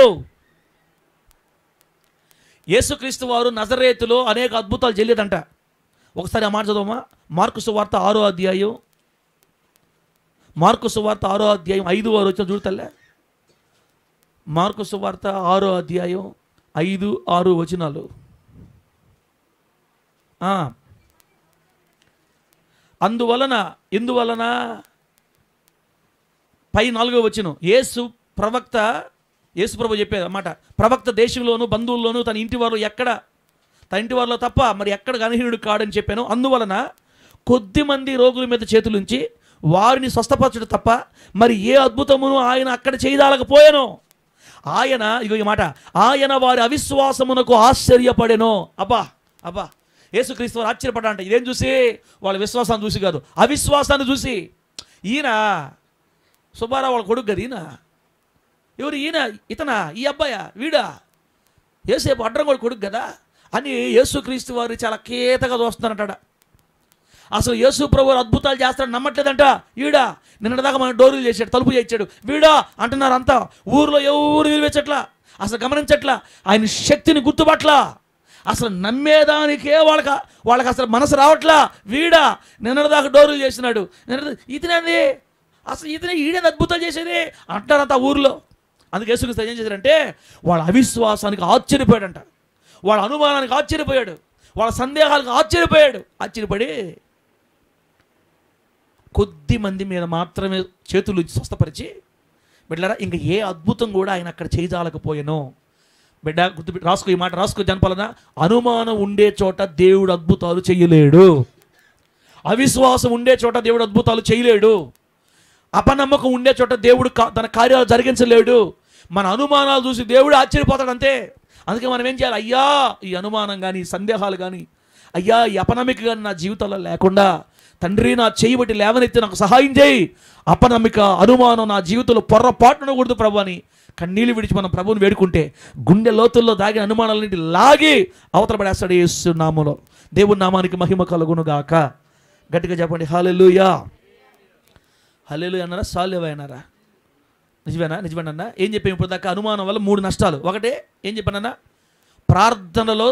యేసుక్రీస్తు వారు నజరేతులో అనేక అద్భుతాలు చేయలేదంట. ఒకసారి ఆ మాట చదవమా, మార్కు సువార్త 6వ అధ్యాయం, మార్కు సువార్త 6వ అధ్యాయం 5వ వచనం చూడతలే. మార్కు సువార్త 6వ అధ్యాయం 5-6 వచనాలు. ఎందువలన పై 4వ వచనం, యేసు ప్రభు చెప్పేది అన్నమాట. ప్రవక్త దేశంలోను బంధువుల్లోనూ తన ఇంటి వారిలో తప్ప మరి ఎక్కడ గణహీనుడు కాడని చెప్పాను. అందువలన కొద్దిమంది రోగుల మీద చేతులుంచి వారిని స్వస్థపరచడం తప్ప మరి ఏ అద్భుతమును ఆయన అక్కడ చేయదాలకపోయాను. ఇగో ఈ మాట, ఆయన వారి అవిశ్వాసమునకు ఆశ్చర్యపడెను. అబ్బా యేసుక్రీస్తు వారు ఆశ్చర్యపడ్డా అంటే ఇదేం చూసి? వాళ్ళ విశ్వాసాన్ని చూసి కాదు, అవిశ్వాసాన్ని చూసి. ఈయన సుబ్బారావు వాళ్ళ కొడుకు కదా ఈయన. ఎవరు ఈయన? ఇతనా? ఈ అబ్బాయా? వీడా? యేసేపు అడ్డం కూడా కొడుకు కదా అని యేసుక్రీస్తు వారు చాలా కేతగా చూస్తున్నారంట. అసలు యేసు ప్రభు అద్భుతాలు చేస్తాడు నమ్మట్లేదంట. వీడా నిన్నటిదాకా మన డోర్లు చేశాడు, తలుపు చేయించాడు, వీడా అంటున్నారు అంతా. ఊరిలో ఎవరు విలువెచ్చట్లా, అసలు గమనించట్లా, ఆయన శక్తిని గుర్తుపట్లా, అసలు నమ్మేదానికే వాళ్ళకి అసలు మనసు రావట్లా. వీడా నిన్నటిదాకా డోర్లు చేసినాడు, ఇతనేంది అసలు ఈడేది అద్భుతాలు చేసేది అంటారంట ఊరిలో. అందుకే యేసుక్రీస్తు ఏం చేశారంటే వాళ్ళ అవిశ్వాసానికి ఆశ్చర్యపోయాడంట, వాళ్ళ అనుమానానికి ఆశ్చర్యపోయాడు, వాళ్ళ సందేహాలకు ఆశ్చర్యపడి కొద్ది మంది మీద మాత్రమే చేతులు స్వస్థపరిచి బిడ్డలారా ఇంకా ఏ అద్భుతం కూడా ఆయన అక్కడ చేయజాలకపోయాను. బిడ్డ రాసుకో, ఈ మాట రాసుకో జనపాలన. అనుమానం ఉండే చోట దేవుడు అద్భుతాలు చేయలేడు. అవిశ్వాసం ఉండే చోట దేవుడు అద్భుతాలు చేయలేడు. అపనమ్మకం ఉండే చోట దేవుడు తన కార్యాలు జరిగించలేడు. మన అనుమానాలు చూసి దేవుడు ఆశ్చర్యపోతాడు అంతే. అందుకే మనం ఏం చేయాలి? అయ్యా ఈ అనుమానం కానీ, సందేహాలు కానీ, అయ్యా ఈ అపనమ్మిక కానీ నా జీవితంలో లేకుండా తండ్రి నా చేయబట్టి లేవనెత్తి నాకు సహాయం చేయి, అపనమ్మిక అనుమానం నా జీవితంలో పొర్రపాటున కూడదు ప్రభు అని కన్నీళ్ళు విడిచి మనం ప్రభువుని వేడుకుంటే గుండె లోతుల్లో దాగిన అనుమానాలన్నింటి లాగి అవతల పడేస్తాడు యేసు నామములో. దేవుని నామానికి మహిమ కలుగును గాక. గట్టిగా చెప్పండి హల్లెలూయా. హల్లెలూయా అన్నారా, సాల్లేవా అన్నారా? నిజమేనన్నా? ఏం చెప్పాము ఇప్పుడు దాకా? అనుమానం వల్ల 3 నష్టాలు. ఒకటే ఏం చెప్పానన్నా, ప్రార్థనలో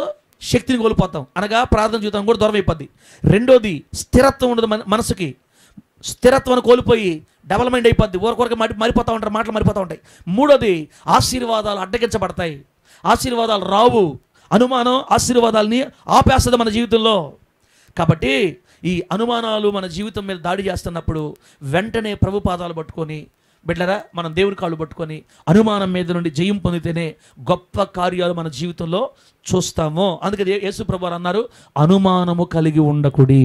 శక్తిని కోల్పోతాం, అనగా ప్రార్థన జీవితం కూడా దూరం అయిపోద్ది. రెండోది స్థిరత్వం ఉండదు, మనసుకి స్థిరత్వాన్ని కోల్పోయి డెవలప్మెంట్ అయిపోద్ది, ఊరకొరక మారిపోతూ ఉంటారు, మాటలు మారిపోతూ ఉంటాయి. మూడోది ఆశీర్వాదాలు అడ్డగించబడతాయి, ఆశీర్వాదాలు రావు. అనుమానం ఆశీర్వాదాలని ఆపేస్తుంది మన జీవితంలో. కాబట్టి ఈ అనుమానాలు మన జీవితం మీద దాడి చేస్తున్నప్పుడు వెంటనే ప్రభు పాదాలు పట్టుకొని, బిడ్డరా మనం దేవుని కాళ్ళు పట్టుకొని అనుమానం మీద నుండి జయం పొందితేనే గొప్ప కార్యాలు మన జీవితంలో చూస్తాము. అందుకే యేసు ప్రభువారు అన్నారు, అనుమానము కలిగి ఉండకుడి.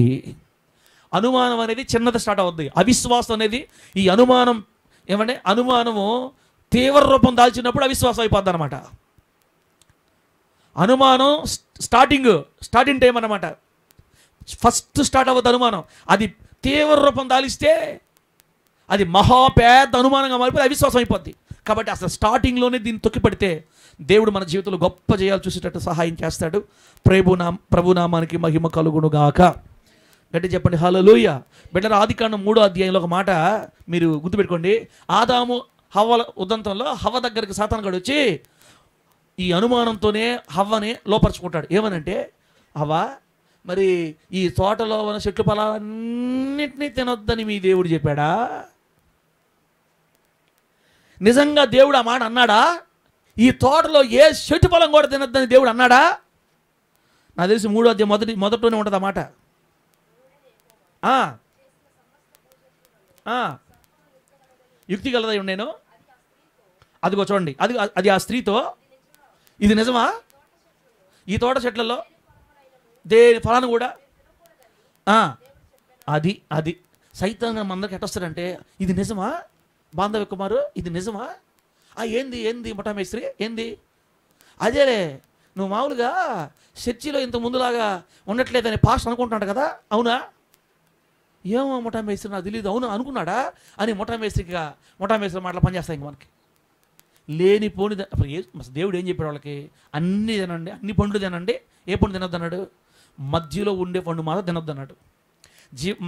అనుమానం అనేది చిన్నది స్టార్ట్ అవుద్ది, అవిశ్వాసం అనేది ఈ అనుమానం ఏమంటే అనుమానము తీవ్ర రూపం దాల్చినప్పుడు అవిశ్వాసం అయిపోద్ది అనమాట. అనుమానం స్టార్టింగ్ టైం అన్నమాట. ఫస్ట్ స్టార్ట్ అవ్వద్దు అనుమానం, అది తీవ్ర రూపం దాలిస్తే అది మహాపేద అనుమానంగా మారిపోయి అవిశ్వాసం అయిపోద్ది. కాబట్టి అసలు స్టార్టింగ్లోనే దీన్ని తొక్కిపడితే దేవుడు మన జీవితంలో గొప్ప జయాలు చూసేటట్టు సహాయం చేస్తాడు. ప్రభునామానికి మహిమ కలుగును గాక. గట్టి చెప్పండి హల్లెలూయా. బిడ్డల ఆదికాండం 3వ అధ్యాయంలో ఒక మాట మీరు గుర్తుపెట్టుకోండి. ఆదాము హవ్వ ఉదంతంలో హవ్వ దగ్గరికి సాతానుగాడు వచ్చి ఈ అనుమానంతోనే హవ్వని లోపరుచుకుంటాడు. ఏమనంటే, హవ్వ మరి ఈ తోటలో ఉన్న చెట్లు ఫలాలన్నింటినీ తినొద్దని మీ దేవుడు చెప్పాడా? నిజంగా దేవుడు ఆ మాట అన్నాడా? ఈ తోటలో ఏ చెట్టు ఫలం కూడా తినొద్దని దేవుడు అన్నాడా? నాకు తెలిసి 3వ అధ్యాయం మొదట్లోనే ఉంటుంది ఆ మాట. యుక్తి కలదై ఉండేను, అదిగో చూడండి, అది ఆ స్త్రీతో, ఇది నిజమా? ఈ తోట చెట్లలో దేని ఫలాన్ని కూడా అది సైతంగా మనందరికి ఎట్టొస్తాడంటే, ఇది నిజమా బాంధవ్య కుమారు, ఇది నిజమా? ఏంది ముఠామేస్త్రి ఏంది? అదేలే నువ్వు మామూలుగా చర్చిలో ఇంత ముందులాగా ఉండట్లేదని పాస్ట్ అనుకుంటున్నాడు కదా, అవునా? ఏమో ముఠామేస్త్రి నాకు తెలియదు, అవును అనుకున్నాడా అని ముఠామేస్త్రి మాటలు పనిచేస్తాయి. ఇంక మనకి లేనిపోని దేవుడు ఏం చెప్పాడు వాళ్ళకి? అన్నీ తినండి, అన్ని పండ్లు తినండి. ఏ పండు తినొద్దు అన్నాడు? మధ్యలో ఉండే పండు మాత్రం తినొద్దు అన్నాడు.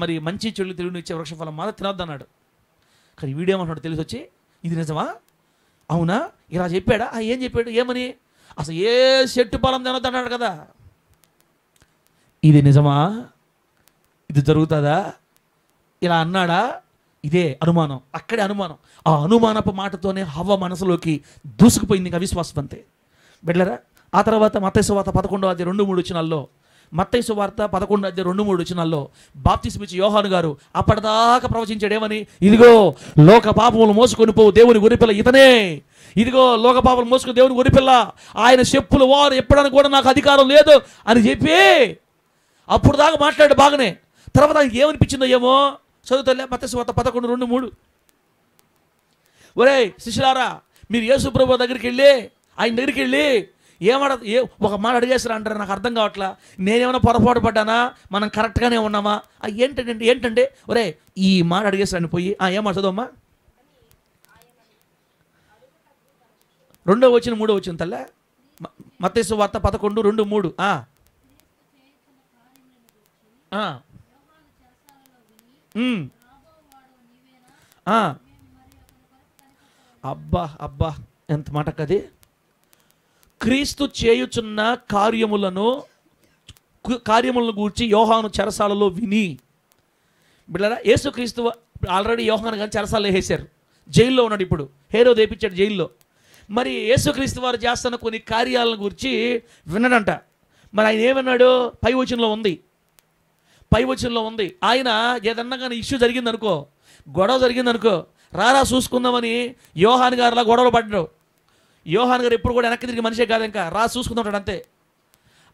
మరి మంచి చెడు తెలివిని ఇచ్చే వృక్షఫలం మాత్రం తినొద్దు అన్నాడు. కానీ వీడేమంటున్నాడు తెలిసి వచ్చి, ఇది నిజమా, అవునా, ఇలా చెప్పాడా? ఏం చెప్పాడు? ఏమని? అసలు ఏ చెట్టు ఫలం తినొద్దు అన్నాడు కదా. ఇది నిజమా? ఇది జరుగుతుందా? ఇలా అన్నాడా? ఇదే అనుమానం, అక్కడే అనుమానం. ఆ అనుమానపు మాటతోనే హవ్వ మనసులోకి దూసుకుపోయింది ఇంకా అవిశ్వాసం అంతే. బిడ్డలారా, ఆ తర్వాత మత్తయి సువార్త 11వ అధ్యాయం 2-3 వచనాల్లో, మత్తయి సువార్త 11వ అధ్యాయం 2-3 వచనాల్లో బాప్తిస్మ ఇచ్చే యోహాను గారు అప్పటిదాకా ప్రవచించాడు. ఏమని? ఇదిగో లోక పాపములు మోసుకొని పోవు దేవుని గొర్రెపిల్ల ఇతనే, ఇదిగో లోక పాపములు మోసుకుని దేవుని గొర్రెపిల్ల, ఆయన చెప్పులు వారు ఎప్పడానికి కూడా నాకు అధికారం లేదు అని చెప్పి అప్పుడు దాకా మాట్లాడు బాగానే. తర్వాత ఆయనకి ఏమనిపించిందో ఏమో, చదువుతలే మత్తయి సువార్త 11:2-3. ఒరేయ్ శిష్యులారా, మీరు యేసు ప్రభువు దగ్గరికి వెళ్ళి ఆయన దగ్గరికి వెళ్ళి ఒక మాట అడిగేస్తారా అంటారు, నాకు అర్థం కావట్లా, నేనేమైనా పొరపాటు పడ్డానా, మనం కరెక్ట్గానే ఉన్నామా? ఏంటంటే ఒరే ఈ మాట అడిగేస్తారని పోయి ఏమాట చదవమ్మా, 2వ వచనం 3వ వచనం తల్లే, మత్తయి సువార్త 11:2-3. అబ్బా ఎంత మాట కది. క్రీస్తు చేయుచున్న కార్యములను గూర్చి యోహాను చెరసాలలో విని, బిడ్డలారా యేసుక్రీస్తు ఆల్రెడీ యోహాను కానీ చెరసాలలో వేసారు, జైల్లో ఉన్నాడు. ఇప్పుడు హేరోదు వేయించాడు జైల్లో. మరి యేసుక్రీస్తు వారు చేస్తున్న కొన్ని కార్యాలను గురించి విన్నాడంట. మరి ఆయన ఏమన్నాడు? పై వచనంలో ఉంది. ఆయన ఏదన్నా కానీ ఇష్యూ జరిగిందనుకో, గొడవ జరిగిందనుకో, రారా చూసుకుందామని యోహాను గారులా గొడవలు పడ్డాడు. యోహాను గారు ఎప్పుడు కూడా వెనక్కి తిరిగి మనిషే కాదు, ఇంకా రా చూసుకుంటాడు అంతే.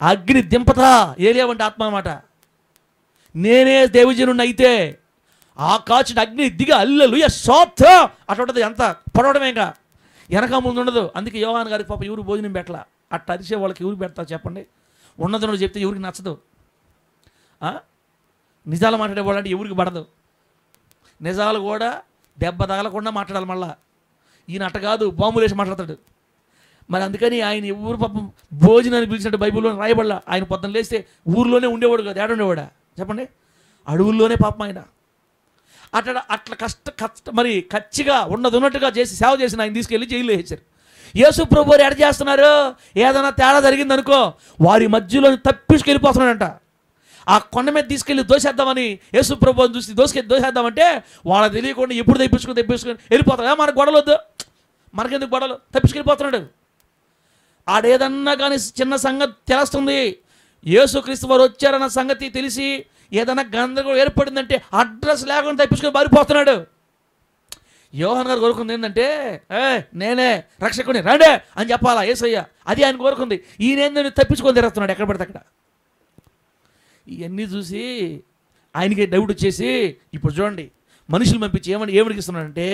అగ్ని దింపతా ఏలియావంటే ఆత్మ అన్నమాట. నేనే దేవజనుడిని అయితే ఆ కాచిన అగ్ని దిగి అల్లెలూయా సోత్త అట్లా ఉంటుంది, అంత పడవడమే, ఇంకా వెనక ముందు ఉండదు. అందుకే యోహాను గారికి పాప ఎవరు భోజనం పెట్టలా. అట్లా అరిసే వాళ్ళకి ఎవరు పెడతారు చెప్పండి? ఉన్నదనుడు చెప్తే ఎవరికి నచ్చదు. నిజాలు మాట్లాడేవాళ్ళు అంటే ఎవరికి పడదు. నిజాలు కూడా దెబ్బ తగలకుండా మాట్లాడాలి. మళ్ళా ఈయన అట్ట కాదు, బాంబులు వేసి మాట్లాడతాడు. మరి అందుకని ఆయన ఎవరు పాపం భోజనాన్ని పిలిచినట్టు బైబిల్లో రాయబడలా. ఆయన పొద్దున లేస్తే ఊర్లోనే ఉండేవాడు కదా, ఏడుండేవాడా చెప్పండి, అడవుల్లోనే పాపం ఆయన. అట్లా కష్ట మరి కచ్చిగా ఉన్నట్టుగా చేసి సేవ చేసిన ఆయన తీసుకెళ్ళి జైల్లో వేశారు. యేసు ప్రభువు ఎడ చేస్తున్నారు, ఏదైనా తేడా జరిగిందనుకో వారి మధ్యలో తప్పించుకెళ్ళిపోతున్నాడంట. ఆ కొండ మీద తీసుకెళ్ళి దోసేద్దామని యేసు ప్రభువుని చూసి దోసేద్దామంటే వాళ్ళకి తెలియకుండా ఎప్పుడు తెప్పించుకొని వెళ్ళిపోతాడు. మనకు గొడవలొద్దు, మనకెందుకు గొడవలు, తప్పించుకెళ్ళిపోతున్నాడు. ఆడేదన్నా కానీ చిన్న సంగతి తెలుస్తుంది, యేసుక్రీస్తు వారు వచ్చారన్న సంగతి తెలిసి ఏదైనా గందరగోళం ఏర్పడిందంటే అడ్రస్ లేకుండా తప్పించుకొని పారిపోతున్నాడు. యోహాన్ గారు కోరుకుంది ఏంటంటే, నేనే రక్షకుని రండే అని చెప్పాలా యేసయ్య, అది ఆయన కోరుకుంది. ఈయనేందని తప్పించుకొని తిరుగుతున్నాడు ఎక్కడ పడితే అక్కడ. ఇవన్నీ చూసి ఆయనకి డౌట్ వచ్చేసి, ఇప్పుడు చూడండి మనుషులు పంపించి ఏమడికి ఇస్తున్నాడంటే,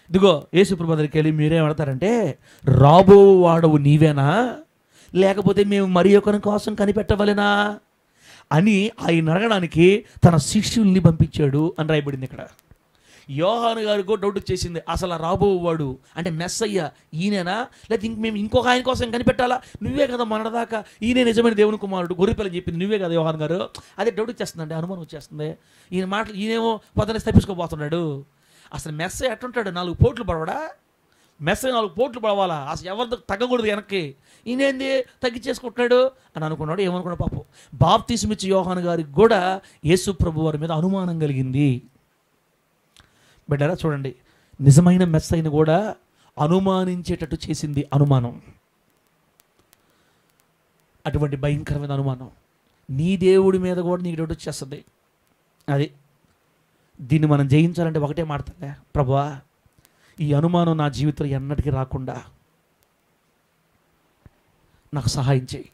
ఇదిగో యేసు ప్రభు దగ్గరికి వెళ్ళి మీరేం అడతారంటే, రాబో వాడవు నీవేనా, లేకపోతే మేము మరి ఒకరి కోసం కనిపెట్టవలెనా అని ఆయన అడగడానికి తన శిష్యుల్ని పంపించాడు అని రాయబడింది ఇక్కడ. యోహాను గారికి డౌట్ వచ్చేసింది, అసలు రాబోవాడు అంటే మెస్సయ్య ఈయనేనా, లేకపోతే మేము ఇంకొక ఆయన కోసం కనిపెట్టాలా, నువ్వే కదా మొన్నటిదాకా ఈయనే నిజమైన దేవుని కుమారుడు గొర్రెపిల్లని చెప్పింది నువ్వే కదా యోహాను గారు. అదే డౌట్ వచ్చేస్తుందండి, అనుమానం వచ్చేస్తుంది. ఈయన మాటలు ఈయనేమో పొద్దున్నే తప్పించుకోబోతున్నాడు. అసలు మెస్సయ్య ఎట్టుంటాడు, 4 పోట్లు పడవడా, మెస్సయ్య 4 పోట్లు పడవాలా, అసలు ఎవరితో తగ్గకూడదు వెనక్కి, ఈయనేంది తగ్గించేసుకుంటున్నాడు అని అనుకున్నాడు. ఏమనుకున్నాడు పాపం, బాప్తిస్మిచ్చి యోహాను గారికి కూడా యేసు ప్రభు వారి మీద అనుమానం కలిగింది. బిడ్డరా చూడండి, నిజమైన మెస్సయ్యను కూడా అనుమానించేటట్టు చేసింది అనుమానం. అటువంటి భయంకరమైన అనుమానం నీ దేవుడి మీద కూడా నీకు డౌట్ వచ్చేస్తుంది. అది దీన్ని మనం జయించాలంటే ఒకటే మాట్లాడలే, ప్రభువా ఈ అనుమానం నా జీవితంలో ఎన్నటికీ రాకుండా నాకు సహాయం చేయి.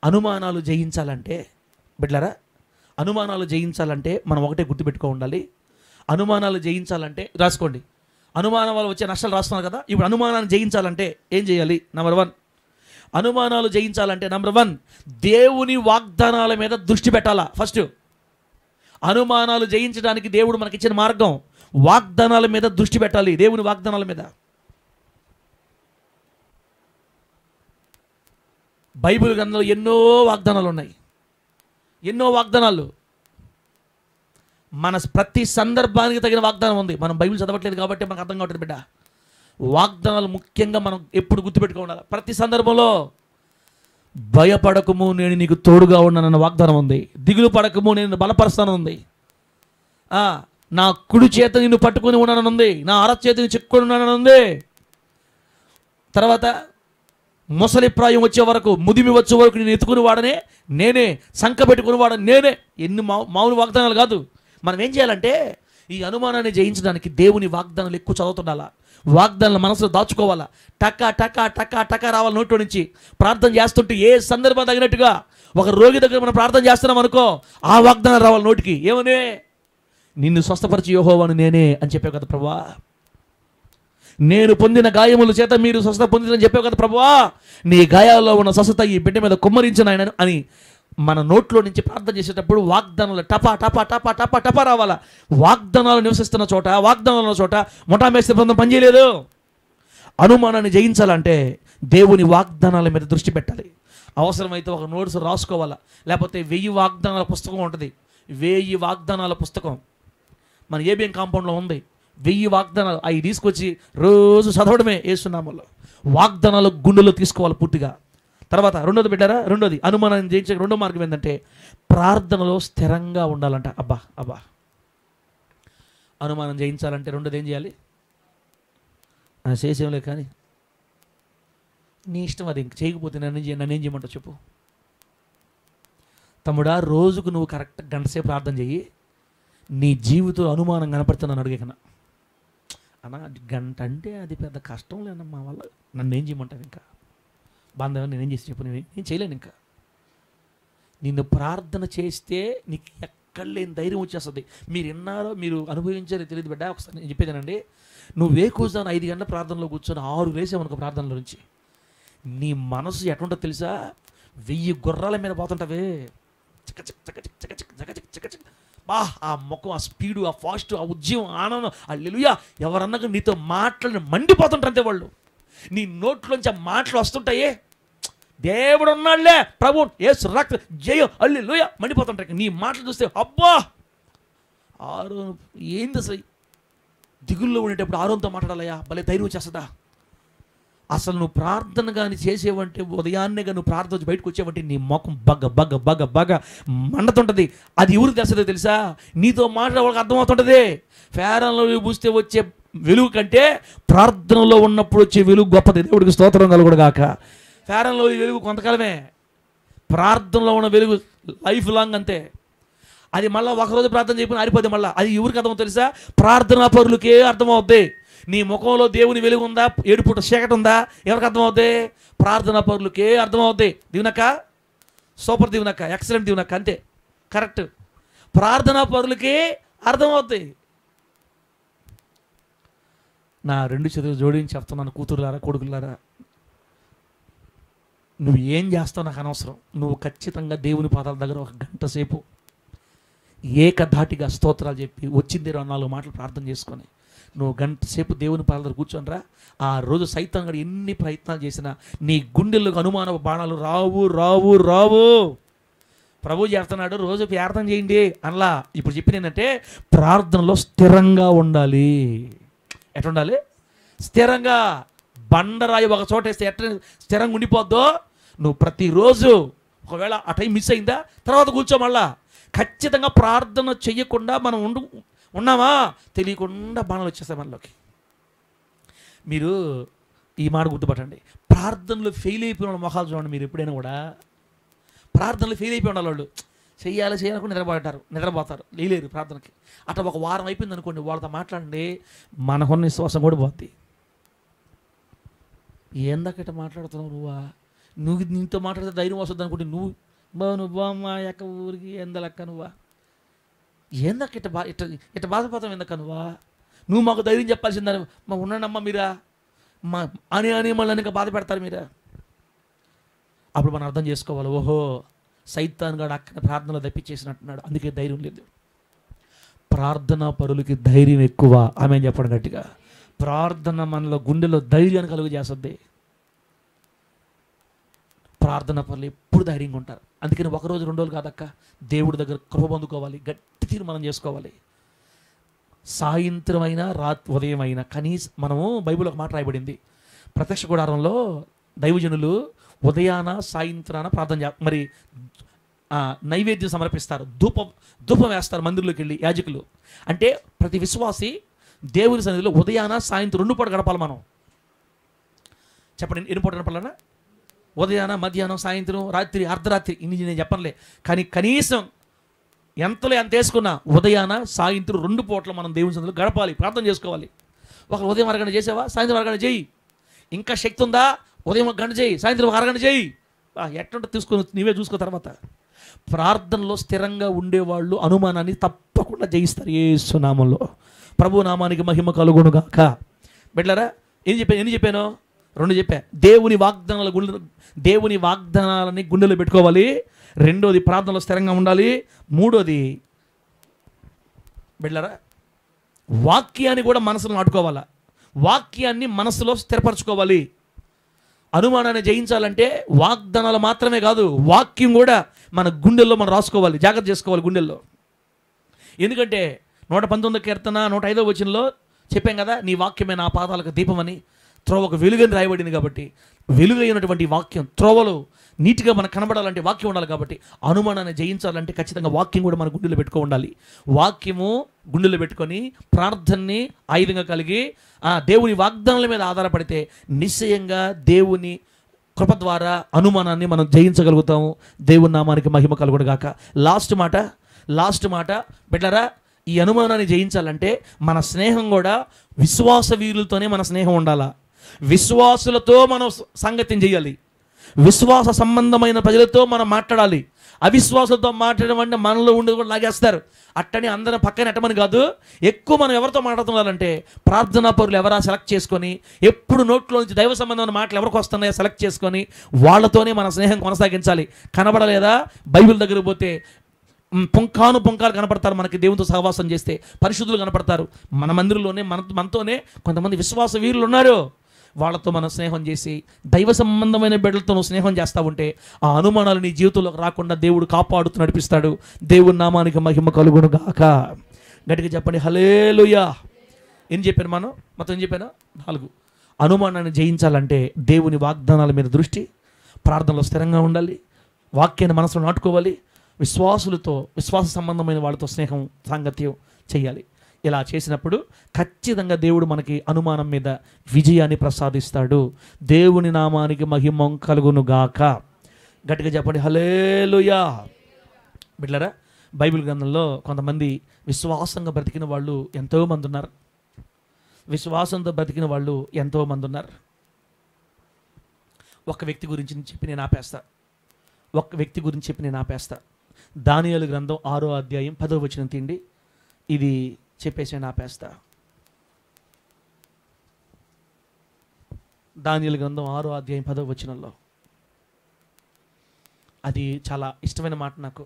అనుమానాలు జయించాలంటే బిడ్డలారా, అనుమానాలు జయించాలంటే మనం ఒకటే గుర్తుపెట్టుకో ఉండాలి. అనుమానాలు జయించాలంటే రాసుకోండి, అనుమానం వల్ల వచ్చే నష్టాలు రాస్తున్నారు కదా. ఇప్పుడు అనుమానాన్ని జయించాలంటే ఏం చేయాలి? నెంబర్ 1, అనుమానాలు జయించాలంటే నెంబర్ 1 దేవుని వాగ్దానాల మీద దృష్టి పెట్టాలా. ఫస్ట్ అనుమానాలు జయించడానికి దేవుడు మనకిచ్చిన మార్గం వాగ్దానాల మీద దృష్టి పెట్టాలి. దేవుని వాగ్దానాల మీద. బైబిల్ గ్రంథంలో ఎన్నో వాగ్దానాలు ఉన్నాయి, ఎన్నో వాగ్దానాలు. మన ప్రతి సందర్భానికి తగిన వాగ్దానం ఉంది. మనం బైబిల్ చదవట్లేదు కాబట్టి మనకు అర్థం కావట్లేదు బిడ్డ. వాగ్దానాలు ముఖ్యంగా మనం ఎప్పుడు గుర్తుపెట్టుకోవాలి. ప్రతి సందర్భంలో భయపడకము నేను నీకు తోడుగా ఉన్నానన్న వాగ్దానం ఉంది. దిగులు పడకము నేను బలపరుస్తాను ఉంది. నా కుడి చేత నిన్ను పట్టుకొని ఉన్నానని ఉంది. నా అరచేతిని చిక్కుని ఉన్నానని ఉంది. తర్వాత ముసలి ప్రాయం వచ్చే వరకు, ముదిమి వచ్చే వరకు నేను ఎత్తుకుని వాడనే నేనే, సంక పెట్టుకుని వాడని నేనే. ఎన్ని మామూలు వాగ్దానాలు కాదు. మనం ఏం చేయాలంటే ఈ అనుమానాన్ని జయించడానికి దేవుని వాగ్దానాలు ఎక్కువ చదువుతుండాలా, వాగ్దానాలు మనసులో దాచుకోవాలా. టకా టకా టకా టకా రావాలి నోట్లో నుంచి. ప్రార్థన చేస్తుంటే ఏ సందర్భం తగినట్టుగా ఒక రోగి దగ్గర మనం ప్రార్థన చేస్తున్నాం అనుకో, ఆ వాగ్దానం రావాలి నోటికి. ఏమనే, నిన్ను స్వస్థపరిచి యెహోవాను నేనే అని చెప్పావు కదా ప్రభువా, నేను పొందిన గాయముల చేత మీరు స్వస్థత పొందిందని చెప్పావు కదా ప్రభువా, నీ గాయాల్లో ఉన్న స్వస్థత ఈ బిడ్డ మీద కుమ్మరించిన ఆయన అని మన నోట్లో నుంచి ప్రార్థన చేసేటప్పుడు వాగ్దానాలు టపా టపా టపా టపా టపా రావాలా. వాగ్దానాలు నివసిస్తున్న చోట, వాగ్దానాలు ఉన్న చోట ముఠా మేస్త్రి బృందం పనిచేయలేదు. అనుమానాన్ని జయించాలంటే దేవుని వాగ్దానాల మీద దృష్టి పెట్టాలి. అవసరమైతే ఒక నోట్స్ రాసుకోవాలా, లేకపోతే 1000 వాగ్దానాల పుస్తకం ఉంటుంది. 1000 వాగ్దానాల పుస్తకం మన ఏబిఎం కాంపౌండ్లో ఉంది. 1000 వాగ్దానాలు అవి తీసుకొచ్చి రోజు చదవడమే యేసునామములో. వాగ్దానాలు గుండెలో తీసుకోవాలి పూర్తిగా. తర్వాత రెండోది బిడ్డారా, రెండోది అనుమానాన్ని జయించే రెండో మార్గం ఏంటంటే ప్రార్థనలో స్థిరంగా ఉండాలంట. అబ్బా అనుమానం జయించాలంటే రెండోది ఏం చేయాలి? చేసేంలే కానీ నీ ఇష్టం, అది ఇంక చేయకపోతే నన్నేం చేయమంటావు చెప్పు. తమ్ముడా, రోజుకు నువ్వు కరెక్ట్ గంట సేపు ప్రార్థన చెయ్యి. నీ జీవితంలో అనుమానం కనపడుతున్నాను అడిగేకన్నా అన్నా, గంట అంటే అది పెద్ద కష్టం లేనమ్మా వల్ల, నన్ను ఏం చేయమంటావు? ఇంకా బాంధవ్యం నేనేం చేసి చెప్పు, నేను చేయలేను. ఇంకా నిన్ను ప్రార్థన చేస్తే నీకు ఎక్కడ లేని ధైర్యం వచ్చేస్తుంది. మీరు విన్నారో మీరు అనుభవించారో తెలియదు బిడ్డ. ఒకసారి నేను చెప్పేదానండి, నువ్వే కూర్చొని 5 గంటల ప్రార్థనలో కూర్చొని 6 లేసామనుకో ప్రార్థనలో నుంచి, నీ మనసు ఎట్లుంటుందో తెలుసా? 1000 గుర్రాల మీద పోతుంటావే. బా ఆ ముఖం, ఆ స్పీడు, ఆ ఫాస్ట్, ఆ ఉద్యమం, ఆనందం, హల్లెలూయా. ఎవరన్నా నీతో మాటలు మండిపోతుంటారు అంతే వాళ్ళు. నీ నోట్లోంచి ఆ మాటలు వస్తుంటాయే, దేవుడు ఉన్నాడులే, ప్రభు యేసు రక్త జయం, హల్లెలూయా మండిపోతుంటాయి. నీ మాటలు చూస్తే అబ్బా ఆరోన్ ఏంది అసలు, దిగుల్లో ఉండేటప్పుడు ఆరోన్తో మాట్లాడాలయ్యా, భలే ధైర్యం వచ్చేస్తుందా. అసలు నువ్వు ప్రార్థన కానీ చేసేవంటే, ఉదయాన్నే కానీ నువ్వు ప్రార్థన బయటకు వచ్చేవంటే నీ ముఖం బగ్గ మండుతుంటుంది. అది ఎవరికి తెలుస్తుందో తెలుసా? నీతో మాట్లాడే వాళ్ళకి అర్థమవుతుంటుంది. ఫేరంలో పూస్తే వచ్చే వెలుగు కంటే ప్రార్థనలో ఉన్నప్పుడు వచ్చే వెలుగు గొప్పది. దేవుడికి స్తోత్రం కలుగుడుగాక. ఫేరంలో ఈ వెలుగు కొంతకాలమే, ప్రార్థనలో ఉన్న వెలుగు లైఫ్ లాంగ్ అంతే. అది మళ్ళీ ఒకరోజు ప్రార్థన చేయకుండా ఆరిపోతే మళ్ళీ అది ఎవరికి అర్థమవుతుంది తెలుసా? ప్రార్థనా పరులకే అర్థమవుద్ది. నీ ముఖంలో దేవుని వెలుగు ఉందా, ఏడుపుట చీకటి ఉందా, ఎవరికి అర్థమవుద్ది? ప్రార్థనా పరులకే అర్థమవుద్ది. దీవెనక్క, సూపర్ దీవెనక్క, ఎక్సలెంట్ దీవెనక్క, అంతే కరెక్ట్. ప్రార్థనా పరులకే అర్థమవుద్ది. నా రెండు చేతులు జోడించి చెప్తున్నాను, కూతురులారా, కొడుకులారా, నువ్వు ఏం చేస్తావు నాకు అనవసరం. నువ్వు ఖచ్చితంగా దేవుని పాదాల దగ్గర ఒక గంట సేపు ఏకధాటిగా స్తోత్రాలు చెప్పి వచ్చింది 4 మాటలు ప్రార్థన చేసుకొని నువ్వు గంట సేపు దేవుని పాదాల దగ్గర కూర్చోనరా. ఆ రోజు సైతం గడి ఎన్ని ప్రయత్నాలు చేసినా నీ గుండెల్లోకి అనుమాన బాణాలు రావు రావు రావు. ప్రభు చేస్తున్నాడు, రోజు ప్రార్థన చేయండి అనలా. ఇప్పుడు చెప్పిన ఏంటంటే ప్రార్థనలో స్థిరంగా ఉండాలి. ఎట్లా ఉండాలి? స్థిరంగా. బండరాయి ఒక చోట వేస్తే ఎట్లా స్థిరంగా ఉండిపోద్దో, నువ్వు ప్రతిరోజు ఒకవేళ ఆ టైం మిస్ అయిందా తర్వాత కూర్చో. మళ్ళా ఖచ్చితంగా ప్రార్థన చెయ్యకుండా మనం ఉన్నామా తెలియకుండా బాణాలు వచ్చేస్తాయి మనలోకి. మీరు ఈ మాట గుర్తుపట్టండి, ప్రార్థనలో ఫెయిల్ అయిపోయిన వాళ్ళ మొహాలు చూడండి. మీరు ఎప్పుడైనా కూడా ప్రార్థనలో ఫెయిల్ అయిపోయి ఉండాలి. వాళ్ళు చేయాలనుకుని నిద్రపోతారు, లేలేరు ప్రార్థనకి. అట్లా ఒక వారం అయిపోయింది అనుకోండి, వాళ్ళతో మాట్లాడండి, మనకున్న విశ్వాసం కూడా పోద్ది. ఏందక్కట మాట్లాడుతున్నావు నువ్వు నీతో మాట్లాడితే ధైర్యం వస్తుంది అనుకుంటే నువ్వు మా యొక్క ఊరికి ఎందలక్క నువ్వా, ఏందక్క ఇట్ట బాధపడతావు ఎందుక నువ్వు మాకు ధైర్యం చెప్పాల్సిందని మా ఉన్నానమ్మా మీరా మా అని మళ్ళీ ఇంకా బాధ పెడతారు మీరా. అప్పుడు మనం అర్థం చేసుకోవాలి, ఓహో సైతాన్ గాడు అక్కడ ప్రార్థనలో తప్పించేసినట్టున్నాడు, అందుకే ధైర్యం లేదు. ప్రార్థనా పరులకి ధైర్యం ఎక్కువ. ఆమె చెప్పడం గట్టిగా. ప్రార్థన మనలో గుండెలో ధైర్యాన్ని కలుగు చేస్తుంది. ప్రార్థన పనులు ఎప్పుడు ధైర్యంగా ఉంటారు. అందుకని ఒకరోజు 2 రోజులు కాదక్క, దేవుడి దగ్గర కృప పొందుకోవాలి, గట్టి తీర్మానం చేసుకోవాలి. సాయంత్రం అయినా ఉదయం అయినా కనీసం మనము బైబిల్ ఒక మాట రాయబడింది, ప్రత్యక్ష గుడారంలో దైవజనులు ఉదయాన సాయంత్రాన ప్రార్థన మరి నైవేద్యం సమర్పిస్తారు, ధూపం వేస్తారు మందిరంలోకి వెళ్ళి యాజకులు. అంటే ప్రతి విశ్వాసి దేవుని సన్నిధిలో ఉదయాన సాయంత్రం 2 పూట గడపాలి. మనం చెప్పండి, ఎన్ని పూట గడపాలన్నా? ఉదయాన, మధ్యాహ్నం, సాయంత్రం, రాత్రి, అర్ధరాత్రి. ఇన్ని నేను చెప్పనులే, కానీ కనీసం ఎంతలో ఎంత వేసుకున్నా ఉదయాన సాయంత్రం 2 పూటలు మనం దేవుని సన్నిధిలో గడపాలి, ప్రార్థన చేసుకోవాలి. ఒక ఉదయం అరగంట చేసావా, సాయంత్రం అరగంట చేయి. ఇంకా శక్తి ఉందా, ఉదయం 1 గంట చేయి, సాయంత్రం 1 అరగంట చేయి. ఎట్లా తీసుకొని నీవే చూసుకో. తర్వాత ప్రార్థనలో స్థిరంగా ఉండేవాళ్ళు అనుమానాన్ని తప్పకుండా జయిస్తారు యేసు నామంలో. ప్రభు నామానికి మహిమ కలుగునుగాక. బిడ్డలారా, ఎన్ని చెప్పాను? 2 చెప్పా. దేవుని వాగ్దానాలని గుండెలో పెట్టుకోవాలి. 2వది ప్రార్థనలో స్థిరంగా ఉండాలి. 3వది బిడ్డలారా, వాక్యాన్ని కూడా మనసులో నాటుకోవాలా. వాక్యాన్ని మనసులో స్థిరపరచుకోవాలి. అనుమానాన్ని జయించాలంటే వాగ్దానాలు మాత్రమే కాదు, వాక్యం కూడా మన గుండెల్లో మనం రాసుకోవాలి, జాగ్రత్త చేసుకోవాలి గుండెల్లో. ఎందుకంటే 119 కీర్తన 105వ వచనంలో చెప్పాం కదా, నీ వాక్యమే నా పాదాలకు దీపమని, త్రోవకు వెలుగని రాయబడింది. కాబట్టి వెలుగైనటువంటి వాక్యం, త్రోవలో నీట్గా మనకు కనబడాలంటే వాక్యం ఉండాలి. కాబట్టి అనుమానాన్ని జయించాలంటే ఖచ్చితంగా వాక్యం కూడా మన గుండెలో పెట్టుకో ఉండాలి. వాక్యము గుండెలో పెట్టుకొని ప్రార్థనని ఆయుధంగా కలిగి దేవుని వాగ్దానాల మీద ఆధారపడితే నిశ్చయంగా దేవుని కృప ద్వారా అనుమానాన్ని మనం జయించగలుగుతాము. దేవుని నామానికి మహిమ కలుగుడుగాక. లాస్ట్ మాట బిడ్డలారా, ఈ అనుమానాన్ని జయించాలంటే మన స్నేహం కూడా విశ్వాస వీరులతోనే మన స్నేహం ఉండాలా. విశ్వాసులతో మనం సంగతిని చేయాలి. విశ్వాస సంబంధమైన ప్రజలతో మనం మాట్లాడాలి. అవిశ్వాసంతో మాట్లాడడం అంటే మనలో ఉండేది కూడా లాగేస్తారు. అట్టని అందరం పక్కన ఎట్టమని కాదు, ఎక్కువ మనం ఎవరితో మాట్లాడుతున్నారంటే ప్రార్థనా పరులు ఎవరా సెలెక్ట్ చేసుకొని, ఎప్పుడు నోట్లో నుంచి దైవ సంబంధమైన మాటలు ఎవరికి వస్తున్నాయో సెలెక్ట్ చేసుకొని వాళ్ళతోనే మన స్నేహం కొనసాగించాలి. కనబడలేదా? బైబిల్ దగ్గర పోతే పుంకాలు కనపడతారు మనకి. దేవునితో సహవాసం చేస్తే పరిశుద్ధులు కనపడతారు. మన మందిరంలోనే మనతోనే కొంతమంది విశ్వాస వీరులు ఉన్నారు. వాళ్ళతో మనం స్నేహం చేసి దైవ సంబంధమైన బిడ్డలతో నువ్వు స్నేహం చేస్తూ ఉంటే ఆ అనుమానాలు నీ జీవితంలోకి రాకుండా దేవుడు కాపాడుతూ నడిపిస్తాడు. దేవుని నామానికి మహిమ కలుగును గాక. గట్టిగా చెప్పండి హల్లెలూయా. ఏం చెప్పాను మనం? మొత్తం ఏం చెప్పాను? 4. అనుమానాన్ని జయించాలంటే దేవుని వాగ్దానాల మీద దృష్టి, ప్రార్థనలో స్థిరంగా ఉండాలి, వాక్యాన్ని మనసులో నాటుకోవాలి, విశ్వాసులతో విశ్వాస సంబంధమైన వాళ్ళతో స్నేహం సాంగత్యం చేయాలి. ఇలా చేసినప్పుడు ఖచ్చితంగా దేవుడు మనకి అనుమానం మీద విజయాన్ని ప్రసాదిస్తాడు. దేవుని నామానికి మహిమ కలుగును గాక. గట్టిగా చెప్పండి హల్లెలూయా. బిడ్డలారా, బైబిల్ గ్రంథంలో కొంతమంది విశ్వాసంగా బ్రతికిన వాళ్ళు ఎంతోమంది ఉన్నారు. విశ్వాసంతో బ్రతికిన వాళ్ళు ఎంతోమంది ఉన్నారు. ఒక వ్యక్తి గురించి చెప్పి నేను ఆపేస్తా. దానియేలు గ్రంథం 6వ అధ్యాయం 10వ వచనం తీయండి. ఇది చెప్పేసి నేను ఆపేస్తా. దానియేలు గ్రంథం 6వ అధ్యాయం 10వ వచనంలో అది చాలా ఇష్టమైన మాట నాకు.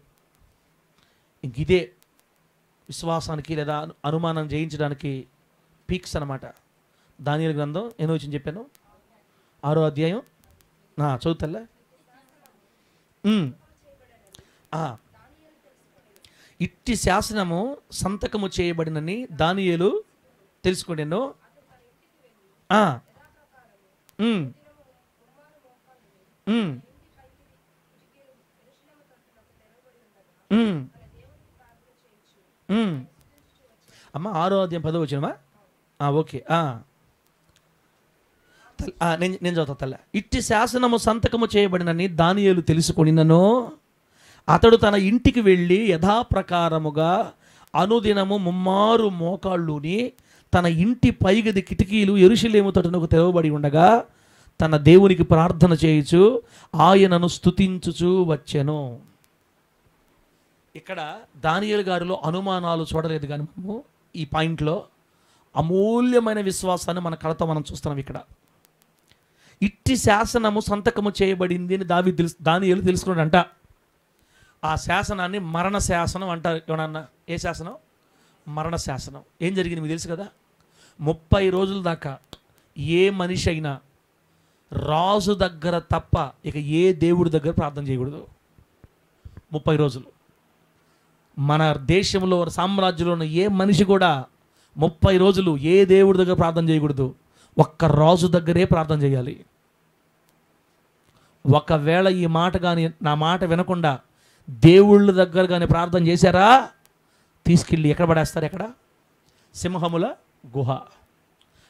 ఇంక ఇదే విశ్వాసానికి లేదా అనుమానం జయించడానికి పీక్స్ అన్నమాట. దానియేలు గ్రంథం ఎన్నో వచనం చెప్పాను? 6వ అధ్యాయం. చదువుతలే. ఇట్టి శాసనము సంతకము చేయబడినని దానియేలు తెలుసుకునేను. అమ్మ 6వ అధ్యాయం 10వ వచనమా? ఓకే. నేను చదువుతా తల్ల. ఇట్టి శాసనము సంతకము చేయబడినని దానియేలు తెలుసుకొనినను అతడు తన ఇంటికి వెళ్ళి యథాప్రకారముగా అనుదినము 3 మోకాళ్ళుని తన ఇంటి పైగది కిటికీలు యెరూషలేము తట్టునకు తెరవబడి ఉండగా తన దేవునికి ప్రార్థన చేయుచు ఆయనను స్తుతించుచు వచ్చెను. ఇక్కడ దానియేలు గారిలో అనుమానాలు చూడలేదు, కానీ మనము ఈ పాయింట్లో అమూల్యమైన విశ్వాసాన్ని మన కళతో మనం చూస్తున్నాం. ఇక్కడ ఇట్టి శాసనము సంతకము చేయబడింది అని దానియేలు తెలుసుకున్నాడంట. ఆ శాసనాన్ని మరణ శాసనం అంటారు. ఏమన్నా? ఏ శాసనం? మరణ శాసనం. ఏం జరిగింది మీకు తెలుసు కదా. 30 రోజుల దాకా ఏ మనిషి అయినా రాజు దగ్గర తప్ప ఇక ఏ దేవుడి దగ్గర ప్రార్థన చేయకూడదు. 30 రోజులు. మన దేశంలో సామ్రాజ్యంలో ఉన్న ఏ మనిషి కూడా 30 రోజులు ఏ దేవుడి దగ్గర ప్రార్థన చేయకూడదు. ఒక్క రాజు దగ్గరే ప్రార్థన చేయాలి. ఒకవేళ ఈ మాట కానీ నా మాట వినకుండా దేవుళ్ళ దగ్గర కానీ ప్రార్థన చేశారా, తీసుకెళ్ళి ఎక్కడ పడేస్తారు? ఎక్కడ? సింహముల గుహ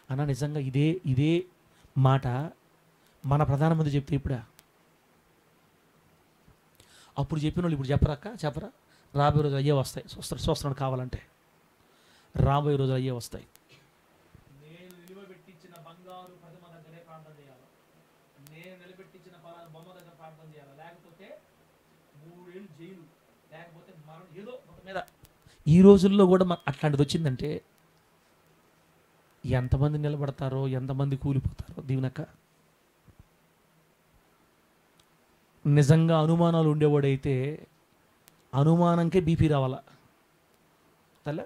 అన్న. నిజంగా ఇదే మాట మన ప్రధానమంత్రి చెప్తే అప్పుడు చెప్పిన వాళ్ళు ఇప్పుడు చెప్పరా? రాబోయే రోజులు అయ్యే వస్తాయి. స్వస్థనం కావాలంటే రాబోయే రోజులు అయ్యే వస్తాయి. నేను నిలబెట్టించిన బంగారు ప్రతిమ దగ్గరే ప్రార్థన చేయాలి, నేను నిలబెట్టించిన బొమ్మ దగ్గర ప్రార్థన చేయాలి, లేకపోతే 3 ఏళ్ళు జైలు, లేకపోతే మరణం, ఏదో మీద. ఈ రోజుల్లో కూడా అట్లాంటిది వచ్చిందంటే ఎంతమంది నిలబడతారో, ఎంతమంది కూలిపోతారో దీవెనక. నిజంగా అనుమానాలు ఉండేవాడైతే అనుమానంకే బీపీ రావాలా తల్ల.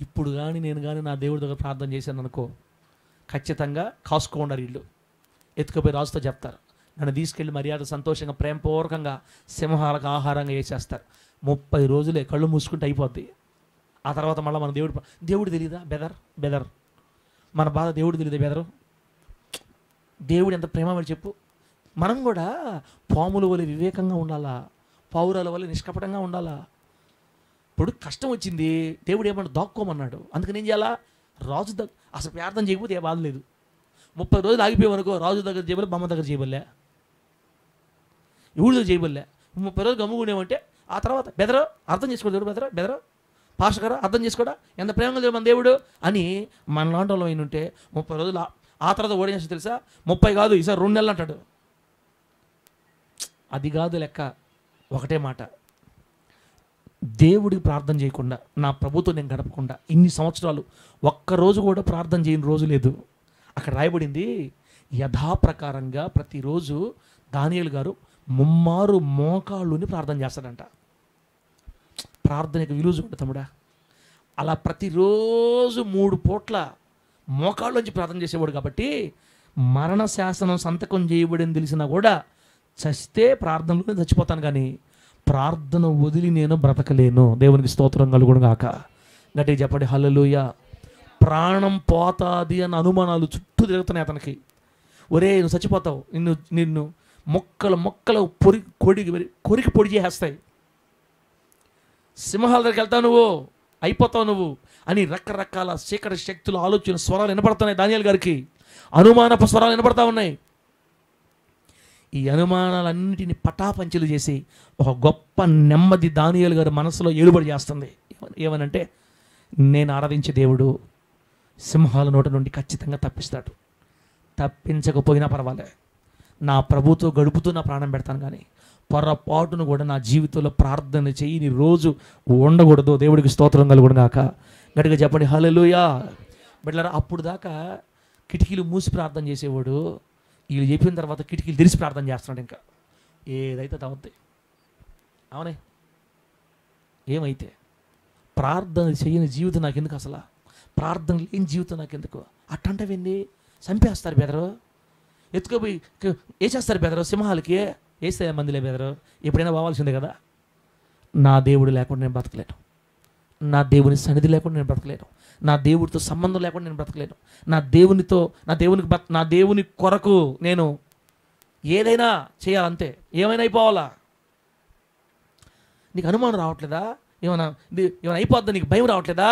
ఇప్పుడు కానీ నేను కానీ నా దేవుడి దగ్గర ప్రార్థన చేశాను అనుకో, ఖచ్చితంగా కాసుకోండారు వీళ్ళు. ఎత్తుకుపోయి రాజుతో చెప్తారు, నన్ను తీసుకెళ్ళి మర్యాద సంతోషంగా ప్రేమపూర్వకంగా సింహాలకు ఆహారంగా వేసేస్తారు. 30 రోజులే కళ్ళు మూసుకుంటే అయిపోద్ది. ఆ తర్వాత మళ్ళీ మన దేవుడు తెలియదా? బెదర్ మన బాధ దేవుడు తెలియదా? దేవుడు ఎంత ప్రేమ మరి చెప్పు. మనం కూడా పాముల వల్ల వివేకంగా ఉండాలా, పౌరాల వల్ల నిష్కపటంగా ఉండాలా. ఇప్పుడు కష్టం వచ్చింది, దేవుడు ఏమన్నా దాక్కోమన్నాడు. అందుకని ఏం చేయాలా? రాజు అసలు ప్రార్థన చేయకపోతే ఏ బాధ లేదు. 30 రోజులు ఆగిపోయామనుకో, రాజు దగ్గర చేయబలే, బొమ్మ దగ్గర చేయబలే, ఎవరి దగ్గర చేయబలే. 30 రోజులు గమ్ముకునేమంటే ఆ తర్వాత అర్థం చేసుకోడు దేవుడు. బెదరు పాస్టర్ గారు అర్థం చేసుకోడా, ఎంత ప్రేమగా దేవుడు మన దేవుడు అని మన లాంటి వాళ్ళు అయిన ఉంటే 30 రోజులు ఆ తర్వాత ఓడేసి తెలుసా, 30 కాదు ఈసారి 2 నెలలు అంటాడు. అది కాదు లెక్క. ఒకటే మాట, దేవుడికి ప్రార్థన చేయకుండా, నా ప్రభుతో నేను గడపకుండా ఇన్ని సంవత్సరాలు ఒక్కరోజు కూడా ప్రార్థన చేయని రోజు లేదు. అక్కడ రాయబడింది, యథాప్రకారంగా ప్రతిరోజు దానియేలు గారు ముమ్మారు మోకాళ్ళుని ప్రార్థన చేస్తాడంట. ప్రార్థనకు విలువ ఉంటుంది తమ్ముడా. అలా ప్రతిరోజు 3 పూట్ల మోకాళ్ళలోంచి ప్రార్థన చేసేవాడు కాబట్టి మరణ శాసనం సంతకం చేయబడింది తెలిసినా కూడా చస్తే ప్రార్థనలోనే చచ్చిపోతాను, కానీ ప్రార్థన వదిలి నేను బ్రతకలేను. దేవునికి స్తోత్రం కలుగును గాక. గట్టిగా చెప్పండి హల్లెలూయా. ప్రాణం పోతాది అన్న అనుమానాలు చుట్టూ తిరుగుతున్నాయి అతనికి. ఒరే నువ్వు చచ్చిపోతావు, నిన్ను మొక్కలు కొరికి పొడి చేసేస్తాయి, సింహాల దగ్గరికి వెళ్తావు, నువ్వు అయిపోతావు నువ్వు అని రకరకాల చీకటి శక్తులు ఆలోచన స్వరాలు వినపడుతున్నాయి దానియేలు గారికి. అనుమానపు స్వరాలు వినపడతా ఉన్నాయి. ఈ అనుమానాలన్నిటిని పటాపంచలు చేసి ఒక గొప్ప నెమ్మది దానియేలు గారి మనసులో ఏలుబడి చేస్తుంది. ఏమనంటే, నేను ఆరాధించే దేవుడు సింహాల నోట నుండి ఖచ్చితంగా తప్పిస్తాడు. తప్పించకపోయినా పర్వాలే, నా ప్రభుతో గడుపుతూ నా ప్రాణం పెడతాను, కానీ పొరపాటును కూడా నా జీవితంలో ప్రార్థన చేయని రోజు ఉండకూడదు. దేవుడికి స్తోత్రం కలుగును గాక. గట్టిగా చెప్పండి హల్లెలూయా. బిడ్డలారా, అప్పుడు దాకా కిటికీలు మూసి ప్రార్థన చేసేవాడు, వీళ్ళు చెప్పిన తర్వాత కిటికీలు తెరిచి ప్రార్థన చేస్తున్నాడు. ఇంకా ఏదైతే తవ్వుతాయి అవునే, ఏమైతే ప్రార్థన చేయని జీవితం నాకు ఎందుకు, అసలు ప్రార్థన లేని జీవితం నాకు ఎందుకు? అట్టంటవేంది, చంపేస్తారు బెదరు, ఎత్తుకోపోయి వేసేస్తారు బెదరు, సింహాలకి వేస్తే మందిలే బెదరు, ఎప్పుడైనా పోవాల్సిందే కదా. నా దేవుడు లేకుండా నేను బ్రతకలేను, నా దేవుని సన్నిధి లేకుండా నేను బ్రతకలేను, నా దేవుడితో సంబంధం లేకుండా నేను బ్రతకలేను, నా దేవుని కొరకు నేను ఏదైనా చేయాలంతే, ఏమైనా అయిపోవాలా. నీకు అనుమానం రావట్లేదా? ఏమైనా అయిపోద్దా? నీకు భయం రావట్లేదా?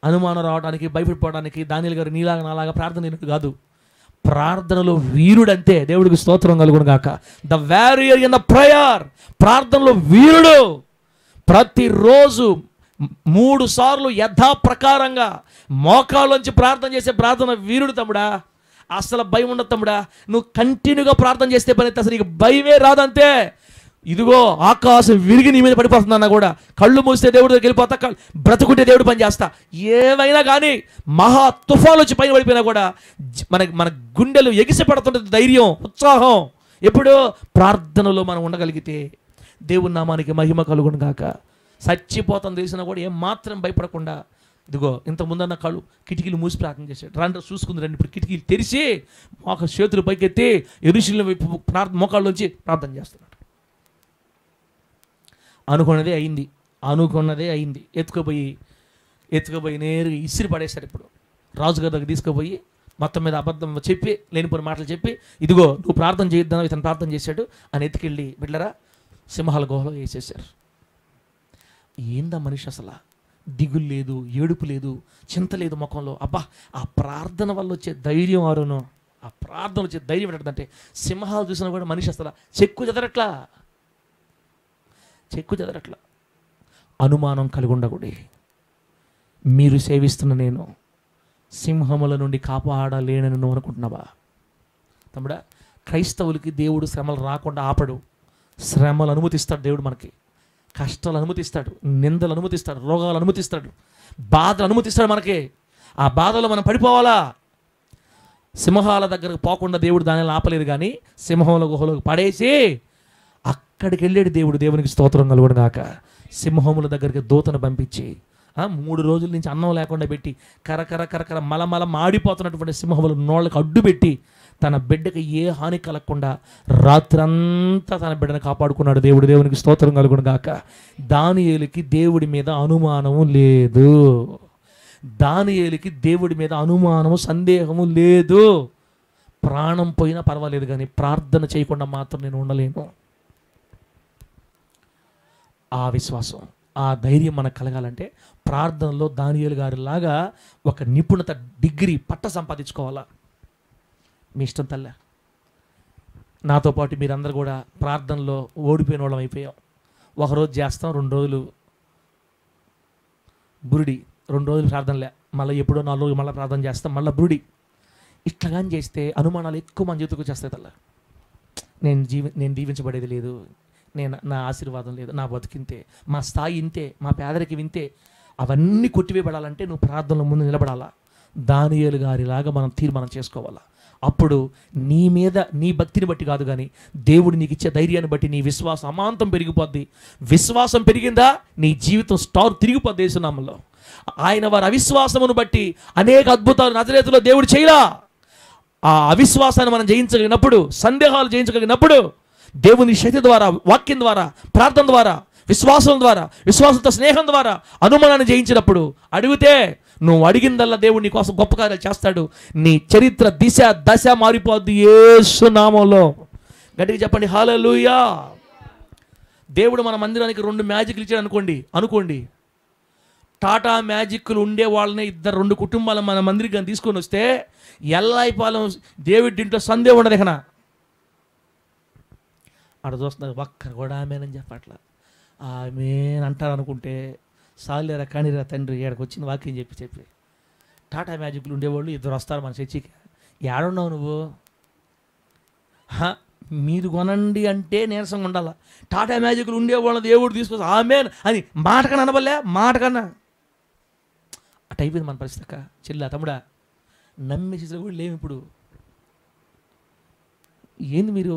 అనుమానం రావడానికి, భయపడిపోవడానికి దానియేలు గారు నీలాగా నాలాగా ప్రార్థన కాదు, ప్రార్థనలో వీరుడంతే. దేవుడికి స్తోత్రం కలుగును గాక. The warrior in the prayer, ప్రార్థనలో వీరుడు. ప్రతిరోజు 3 సార్లు యథాప్రకారంగా మోకాళ్ళలోంచి ప్రార్థన చేసే ప్రార్థన వీరుడు తమ్ముడా. అసలు భయం ఉండదు తమ్ముడా. నువ్వు కంటిన్యూగా ప్రార్థన చేస్తే పని అయితే అసలు నీకు భయమే రాదంతే. ఇదిగో ఆకాశం విరిగి నీ మీద పడిపోతుందన్నా కూడా కళ్ళు మూస్తే దేవుడి దగ్గరికి వెళ్ళిపోతా, బ్రతుకుంటే దేవుడు పని చేస్తా. ఏమైనా కానీ మహా తుఫాను వచ్చి పైన పడిపోయినా కూడా మన గుండెలు ఎగిసి పడుతుంటుంది ధైర్యం, ఉత్సాహం. ఎప్పుడు ప్రార్థనలో మనం ఉండగలిగితే దేవుని నామానికి మహిమ కలుగును గాక. చచ్చిపోతాం తెలిసినా కూడా ఏమాత్రం భయపడకుండా, ఇదిగో ఇంతకుముందన్న కళ్ళు కిటికీలు మూసి ప్రార్థన చేశాడు. రండి చూసుకుంది రండి. ఇప్పుడు కిటికీలు తెరిచి ఒక చేతులు పైకెత్తి యెరూషలేము వైపు మోకాళ్ళలోంచి ప్రార్థన చేస్తున్నాడు. అనుకున్నదే అయింది. ఎత్తుకుపోయి నేరుగా ఇసిరి పడేశారు. ఇప్పుడు రాజుగారి దగ్గర తీసుకుపోయి మొత్తం మీద అబద్ధం చెప్పి, లేనిపోయిన మాటలు చెప్పి, ఇదిగో నువ్వు ప్రార్థన చేయొద్దాను, ఇతను ప్రార్థన చేశాడు అని ఎత్తుకెళ్ళి బిడ్డరా సింహాల గుహలో వేసేశారు. ఏందా మనిషి, అసలు దిగులు లేదు, ఏడుపు లేదు, చింత లేదు ముఖంలో. అబ్బా, ఆ ప్రార్థన వల్ల వచ్చే ధైర్యం ఆరును, ఆ ప్రార్థన వచ్చే ధైర్యం ఏంటంటే సింహాలు చూసినా కూడా మనిషి అసలు చెక్కు చెదరట్లా. అనుమానం కలిగి ఉండకూడదు. మీరు సేవిస్తున్న నేను సింహముల నుండి కాపాడలేనని నువ్వు అనుకుంటున్నావా తమ్ముడా? క్రైస్తవులకి దేవుడు శ్రమలు రాకుండా ఆపడు. శ్రమలు అనుమతిస్తాడు దేవుడు, మనకి కష్టాలు అనుమతిస్తాడు, నిందలు అనుమతిస్తాడు, రోగాలు అనుమతిస్తాడు, బాధలు అనుమతిస్తాడు మనకి. ఆ బాధలో మనం పడిపోవాలా? సింహాల దగ్గరకు పోకుండా దేవుడు దానిని ఆపలేదు, కానీ సింహంల గుహలోకి పడేసి అక్కడికి వెళ్ళాడు దేవుడు. దేవునికి స్తోత్రం కలుగును గాక. సింహముల దగ్గరికి దూతను పంపించి 3 రోజుల నుంచి అన్నం లేకుండా పెట్టి కరకర మలమల మాడిపోతున్నటువంటి సింహముల నోళ్ళకు అడ్డు పెట్టి తన బిడ్డకి ఏ హాని కలగకుండా రాత్రంతా తన బిడ్డను కాపాడుకున్నాడు దేవుడు. దేవునికి స్తోత్రం కలుగును గాక. దానియేలుకి దేవుడి మీద అనుమానము లేదు. దానియేలుకి దేవుడి మీద అనుమానము, సందేహము లేదు. ప్రాణం పోయినా పర్వాలేదు, కానీ ప్రార్థన చేయకుండా మాత్రం నేను ఉండలేను. ఆ విశ్వాసం, ఆ ధైర్యం మనకు కలగాలంటే ప్రార్థనలో దానియేలు గారి లాగా ఒక నిపుణత, డిగ్రీ, పట్ట సంపాదించుకోవాలా. మీ ఇష్టం తల్లే. నాతో పాటు మీరందరూ కూడా ప్రార్థనలో ఓడిపోయిన వాళ్ళం అయిపోయాం. ఒకరోజు చేస్తాం, 2 రోజులు బురిడి, 2 రోజులు ప్రార్థనలే, మళ్ళీ ఎప్పుడో 4 రోజులు మళ్ళీ ప్రార్థన చేస్తాం, మళ్ళీ బురిడి. ఇట్లా కానీ చేస్తే అనుమానాలు ఎక్కువ మన జీవితంలో చేస్తాయి తల్ల. నేను దీవించబడేది లేదు, నా ఆశీర్వాదం లేదు, నా బతుకింతే, మా స్థాయి ఇంతే, మా పేదరికి వింతే, అవన్నీ కొట్టివేయబడాలంటే నువ్వు ప్రార్థనలో ముందు నిలబడాలా. దానియేలు గారిలాగా మనం తీర్మానం చేసుకోవాలా. అప్పుడు నీ మీద నీ భక్తిని బట్టి కాదు, కానీ దేవుడు నీకు ఇచ్చే ధైర్యాన్ని బట్టి నీ విశ్వాసం అమాంతం పెరిగిపోద్ది. విశ్వాసం పెరిగిందా నీ జీవితం స్టార్ తిరిగిపోద్ది యేసునామములో. ఆయన వారి అవిశ్వాసమును బట్టి అనేక అద్భుతాలు నజరేతులో దేవుడు చేయలా. ఆ అవిశ్వాసాన్ని మనం జయించగలిగినప్పుడు, సందేహాలు జయించగలిగినప్పుడు, దేవుని శక్తి ద్వారా, వాక్యం ద్వారా, ప్రార్థన ద్వారా, విశ్వాసం ద్వారా, విశ్వాసంతో స్నేహం ద్వారా అనుమానాన్ని జయించినప్పుడు అడిగితే నువ్వు అడిగిందల్లా దేవుడు నీ కోసం గొప్ప కార్యాలు చేస్తాడు. నీ చరిత్ర దశ మారిపోద్ది యేసు నామములో. గట్టిగా చెప్పండి హల్లెలూయా. దేవుడు మన మందిరానికి 2 మ్యాజిక్లు ఇచ్చాడు అనుకోండి. టాటా మ్యాజిక్లు ఉండే వాళ్ళని 2 కుటుంబాలు మన మందిరికి తీసుకొని వస్తే ఎల్లాయిపాలెం దేవుడి ఇంట్లో సందేహం ఉండదు. ఇకనా అక్కడ చూస్తున్నారు, ఒక్కరు కూడా ఆమెనని చెప్పట్లా. ఆమెన్ అంటారు అనుకుంటే సాలేరా కానీరా తండ్రి ఏడకు వచ్చిన వాక్యం చెప్పి టాటా మ్యాజిక్లు ఉండేవాళ్ళు 2 వస్తారు మన చర్చికి. ఏడున్నావు నువ్వు? మీరు కొనండి అంటే నీరసంగా ఉండాల. టాటా మ్యాజిక్లు ఉండేవాళ్ళ దేవుడు తీసుకొస్తా ఆమెన్ అని మాటకన్నా అనబలే, మాటకన్నా అటు అయిపోయింది మన పరిస్థితి. అక్క చెల్లా తమ్ముడా, నమ్మేసేసి కూడా లేవు ఇప్పుడు. ఏంది మీరు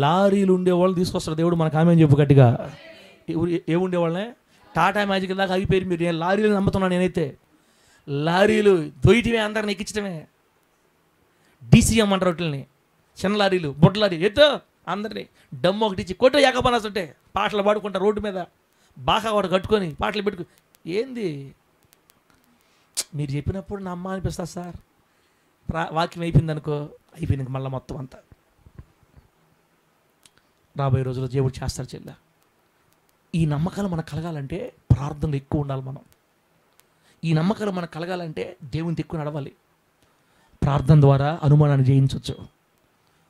లారీలు ఉండేవాళ్ళు తీసుకొస్తారు దేవుడు మనకు ఆమె చెప్పు గట్టిగా. ఏముండేవాళ్ళనే టాటా మ్యాజిక్ దాకా ఆగిపోయారు మీరు. నేను లారీలు నమ్ముతున్నాను. నేనైతే లారీలు దొయ్యటమే, అందరిని ఎక్కించడమే. డీసీఎం అంటారు వాటిని, చిన్న లారీలు, బొడ్డ లారీ ఎత్తు అందరినీ డమ్ము ఒకటి ఇచ్చి కొట్టు ఏకపనాస్ ఉంటే పాటలు పాడుకుంటారు రోడ్డు మీద, బాగా వాడు కట్టుకొని పాటలు పెట్టుకు. ఏంది మీరు చెప్పినప్పుడు నా అమ్మ అనిపిస్తుంది సార్. వాక్యం అయిపోయింది అనుకో, అయిపోయింది మళ్ళీ మొత్తం అంతా. రాబోయే రోజుల్లో దేవుడు చేస్తారు చెల్ల. ఈ నమ్మకాలు మనకు కలగాలంటే ప్రార్థనలు ఎక్కువ ఉండాలి. మనం ఈ నమ్మకాలు మనకు కలగాలంటే దేవుని ఎక్కువ నడవాలి. ప్రార్థన ద్వారా అనుమానాన్ని జయించవచ్చు.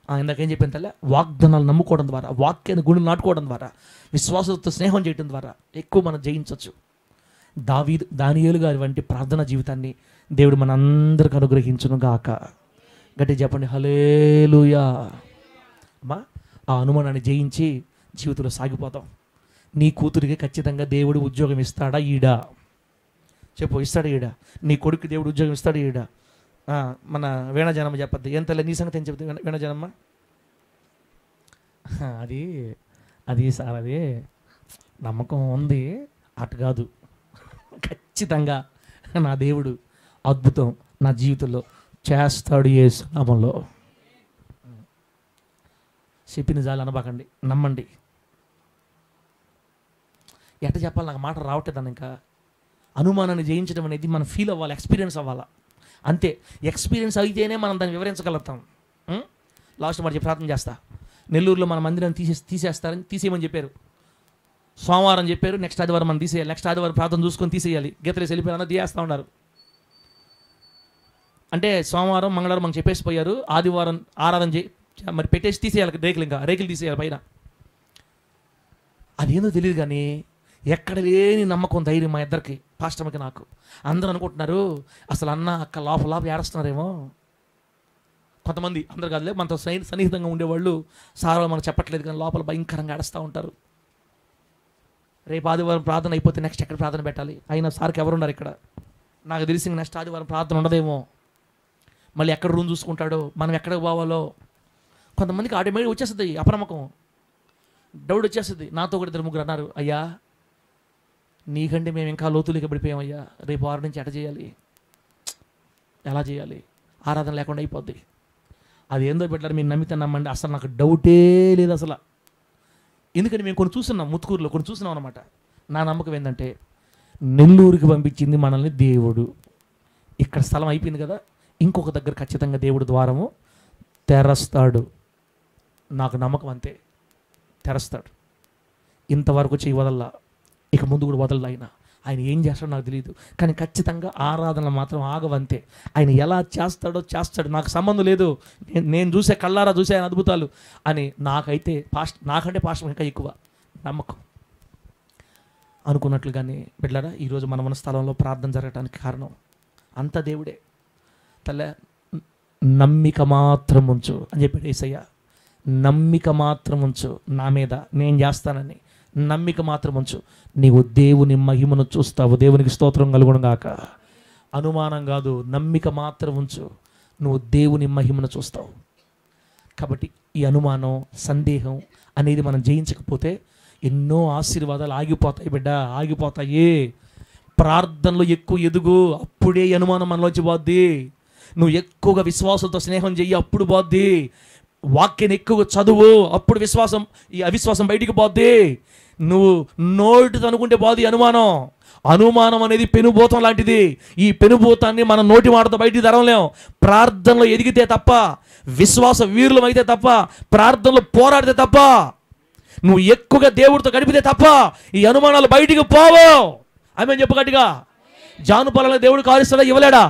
ఇందాకేం చెప్పిన తల్ల, వాగ్దానాలు నమ్ముకోవడం ద్వారా, వాక్యాన్ని గుండెలు నాటుకోవడం ద్వారా, విశ్వాసంతో స్నేహం చేయడం ద్వారా ఎక్కువ మనం జయించవచ్చు. దానియేలు గారి వంటి ప్రార్థనా జీవితాన్ని దేవుడు మనందరికి అనుగ్రహించును గాక. గట్టి చెప్పండి హల్లెలూయా. అమ్మా, ఆ అనుమానాన్ని జయించి జీవితంలో సాగిపోతాం. నీ కూతురికి ఖచ్చితంగా దేవుడు ఉద్యోగం ఇస్తాడా ఈడా? చెప్పు, ఇస్తాడా ఈడా? నీ కొడుకు దేవుడు ఉద్యోగం ఇస్తాడా ఈడా? మన వీణాజనమ్మ చెప్పద్ది. ఏం తల్లి నీ సంగతి ఏం చెప్తుంది వీణాజనమ్మ? అది సార్, అది నమ్మకం ఉంది, అటు కాదు. ఖచ్చితంగా నా దేవుడు అద్భుతం నా జీవితంలో చేస్తాడు యేసు నామములో. చెప్పిన జాలు అనబాకండి, నమ్మండి. ఎట్ట చెప్పాలి, నాకు మాట రావట్లేదు. ఇంకా అనుమానాన్ని జయించడం అనేది మనం ఫీల్ అవ్వాలి, ఎక్స్పీరియన్స్ అవ్వాలా. అంతే, ఎక్స్పీరియన్స్ అయితేనే మనం దాన్ని వివరించగలుగుతాం. లాస్ట్ మాట చెప్పి ప్రార్థన చేస్తా. నెల్లూరులో మన మందిరాన్ని తీసేయమని చెప్పారు. సోమవారం చెప్పారు, నెక్స్ట్ ఆదివారం మనం తీసేయాలి. నెక్స్ట్ ఆదివారం ప్రార్థన చూసుకొని తీసేయాలి. గీతలేసి వెళ్ళిపోయారన్నా తీయేస్తూ ఉన్నారు. అంటే సోమవారం మంగళవారం మనం చెప్పేసి పోయారు, ఆదివారం ఆరాధన మరి పెట్టేసి తీసేయాలి రేకులు తీసేయాలి పైన. అదేందో తెలియదు కానీ ఎక్కడ లేని నమ్మకం, ధైర్యం మా ఇద్దరికి, పాస్టర్కి నాకు. అందరూ అనుకుంటున్నారు అసలు అన్న అక్క లోపల ఏడుస్తున్నారేమో. కొంతమంది, అందరు కాదులే, మనతో సన్నిహితంగా ఉండేవాళ్ళు సార్ మనకు చెప్పట్లేదు కానీ లోపల భయంకరంగా ఏడుస్తూ ఉంటారు. రేపు ఆదివారం ప్రార్థన అయిపోతే నెక్స్ట్ ఎక్కడ ప్రార్థన పెట్టాలి? అయినా సార్కి ఎవరున్నారు ఇక్కడ? నాకు తెలిసి నెక్స్ట్ ఆదివారం ప్రార్థన ఉండదేమో. మళ్ళీ ఎక్కడ రూమ్ చూసుకుంటాడో, మనం ఎక్కడికి పోవాలో. కొంతమందికి ఆటోమేటిక్ వచ్చేస్తుంది అప్రమకం, డౌట్ వచ్చేస్తుంది. నాతో కూడా 2-3 అన్నారు, అయ్యా నీకంటే మేము ఇంకా లోతులకి పడిపోయామయ్యా, రేపు 6 నుంచి ఎట చేయాలి, ఎలా చేయాలి, ఆరాధన లేకుండా అయిపోద్ది. అది ఏందో పెట్టారు, మీరు నమ్మితే నమ్మండి, అసలు నాకు డౌటే లేదు అసలు. ఎందుకంటే మేము కొన్ని చూస్తున్నాం, ముత్తుకూరులో కొన్ని చూస్తున్నాం అనమాట. నా నమ్మకం ఏంటంటే నెల్లూరుకి పంపించింది మనల్ని దేవుడు. ఇక్కడ స్థలం అయిపోయింది కదా, ఇంకొక దగ్గర ఖచ్చితంగా దేవుడు ద్వారము తెరస్తాడు. నాకు నమ్మకం అంతే, తెరస్తాడు. ఇంతవరకు చెయ్యి వదల్లా, ఇక ముందు కూడా వదలదు. ఆయన ఏం చేస్తాడో నాకు తెలియదు, కానీ ఖచ్చితంగా ఆరాధనలు మాత్రం ఆగవంతే. ఆయన ఎలా చేస్తాడో చేస్తాడు, నాకు సంబంధం లేదు. నేను చూసే కళ్ళారా చూసే ఆయన అద్భుతాలు అని నాకంటే పాస్టర్ ఇంకా ఎక్కువ నమ్మకం. అనుకున్నట్లుగానే బిడ్డలారా, ఈరోజు మనం మన స్థలంలో ప్రార్థన జరగడానికి కారణం అంతా దేవుడే. తల్ల నమ్మిక మాత్రం ఉంచు అని చెప్పాడు యేసయ్య. నమ్మిక మాత్రం ఉంచు, నా మీద నేను చేస్తానని నమ్మిక మాత్రం ఉంచు, నీవు దేవుని మహిమను చూస్తావు. దేవునికి స్తోత్రం కలుగును గాక. అనుమానం కాదు, నమ్మిక మాత్రం ఉంచు, నువ్వు దేవుని మహిమను చూస్తావు. కాబట్టి ఈ అనుమానం, సందేహం అనేది మనం జయించకపోతే ఎన్నో ఆశీర్వాదాలు ఆగిపోతాయి బిడ్డ, ఆగిపోతాయి. ప్రార్థనలో ఎక్కువ ఎదుగు, అప్పుడే ఈ అనుమానం మనలోంచి పోద్ది. నువ్వు ఎక్కువగా విశ్వాసంతో స్నేహం చెయ్యి, అప్పుడు పోద్ది. వాక్యాన్ని ఎక్కువగా చదువు, అప్పుడు ఈ అవిశ్వాసం బయటికి పోద్ది. నువ్వు నోటితో అనుకుంటే పోదు అనుమానం. అనుమానం అనేది పెనుభూతం లాంటిది. ఈ పెనుభూతాన్ని మనం నోటి మాటతో బయటికి తరవలేం. ప్రార్థనలో ఎదిగితే తప్ప, విశ్వాస వీరులం అయితే తప్ప, ప్రార్థనలో పోరాడితే తప్ప, నువ్వు ఎక్కువగా దేవుడితో గడిపితే తప్ప ఈ అనుమానాలు బయటికి పోవు. ఆమె చెప్పు గట్టిగా. జానుపాలలో దేవుడు కారుస్తాడా? ఇవ్వలేడా?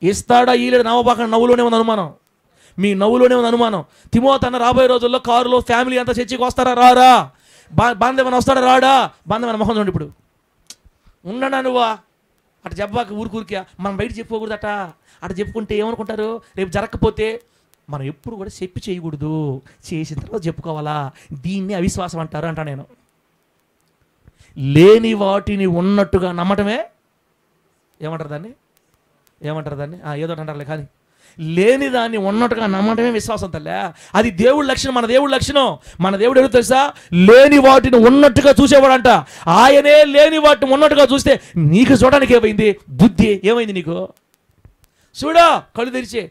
ఇస్తాడా? ఈలేడు. నామపాక నవ్వులోనే ఉంది అనుమానం, మీ నవ్వులోనే ఉంది అనుమానం. తిమోతి అన్న రాబోయే రోజుల్లో కారులో ఫ్యామిలీ అంతా చర్చికి వస్తారా? రారా? బాంధవన వస్తాడా? రాడా? బాంధవన మొహం చూడండి. ఇప్పుడు ఉండడా నువ్వా? అటు చెప్పాక ఊరికే మనం బయట చెప్పుకోకూడదట. అటు చెప్పుకుంటే ఏమనుకుంటారు? రేపు జరగకపోతే మనం ఎప్పుడు కూడా చెప్పి చేయకూడదు, చేసిన తర్వాత చెప్పుకోవాలా. దీన్ని అవిశ్వాసం అంటారు అంటా నేను. లేని వాటిని ఉన్నట్టుగా నమ్మటమే ఏమంటారు దాన్ని? ఏదో అంటారులే, కానీ లేని దాన్ని ఉన్నట్టుగా నమ్మటమే విశ్వాసం తల్లే. అది దేవుడి లక్షణం, మన దేవుడి లక్షణం. మన దేవుడు ఎవరు తెలుసా? లేని వాటిని ఉన్నట్టుగా చూసేవాడంట. ఆయనే లేని వాటిని ఉన్నట్టుగా చూస్తే నీకు చూడడానికి ఏమైంది? బుద్ధి ఏమైంది నీకు? చూడా, కళ్ళు తెరిచే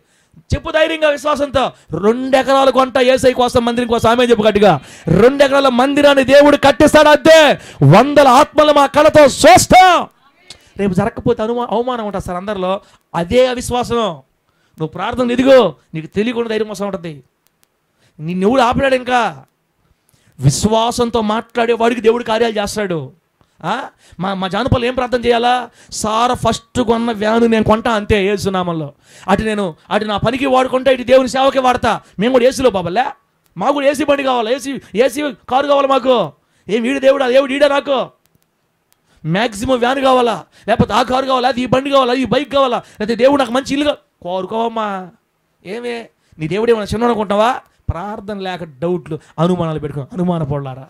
చెప్పు ధైర్యంగా, విశ్వాసంతో. 2 ఎకరాల కొంట యేసయ్య కోసం, మందిరం కోసం. ఆమె చెప్పు గట్టిగా. 2 ఎకరాల మందిరాన్ని దేవుడు కట్టిస్తాడు. అంతే. 100 ఆత్మలు మా కళతో చూస్తాం. రేపు జరగకపోతే అవమానం ఉంటుంది సార్ అందరిలో. అదే అవిశ్వాసం. నువ్వు ప్రార్థన ఎదిగో, నీకు తెలియకుండా ధైర్యం వస్తూ ఉంటుంది. నిన్నెవడు ఆపినాడు? ఇంకా విశ్వాసంతో మాట్లాడే వాడికి దేవుడు కార్యాలు చేస్తాడు. మా జానుపల్లి ఏం ప్రార్థన చేయాలా? సార్ ఫస్ట్ కొన్న వ్యాను నేను కొంటా, అంతే, యేసునామంలో. అటు నా పనికి వాడుకుంటా, ఇటు దేవుని సేవకే వాడతా. మేము కూడా ఏసీలో బాబల్లే, మాకు కూడా ఏసీ బండి కావాలి, ఏసీ కారు కావాలి మాకు. ఏం వీడు దేవుడా? దేవుడు ఈడే నాకు. మ్యాక్సిమం వ్యాన్ కావాలా, లేకపోతే ఆ కారు కావాలా, అది ఈ బండి కావాలా, ఈ బైక్ కావాలా, లేకపోతే దేవుడు నాకు మంచి ఇల్లు కోరుకోవమ్మా. నీ దేవుడు ఏమన్నా చిన్న అనుకుంటావా? ప్రార్థన లేక డౌట్లు, అనుమానాలు పెట్టుకో. అనుమాన పడలారా?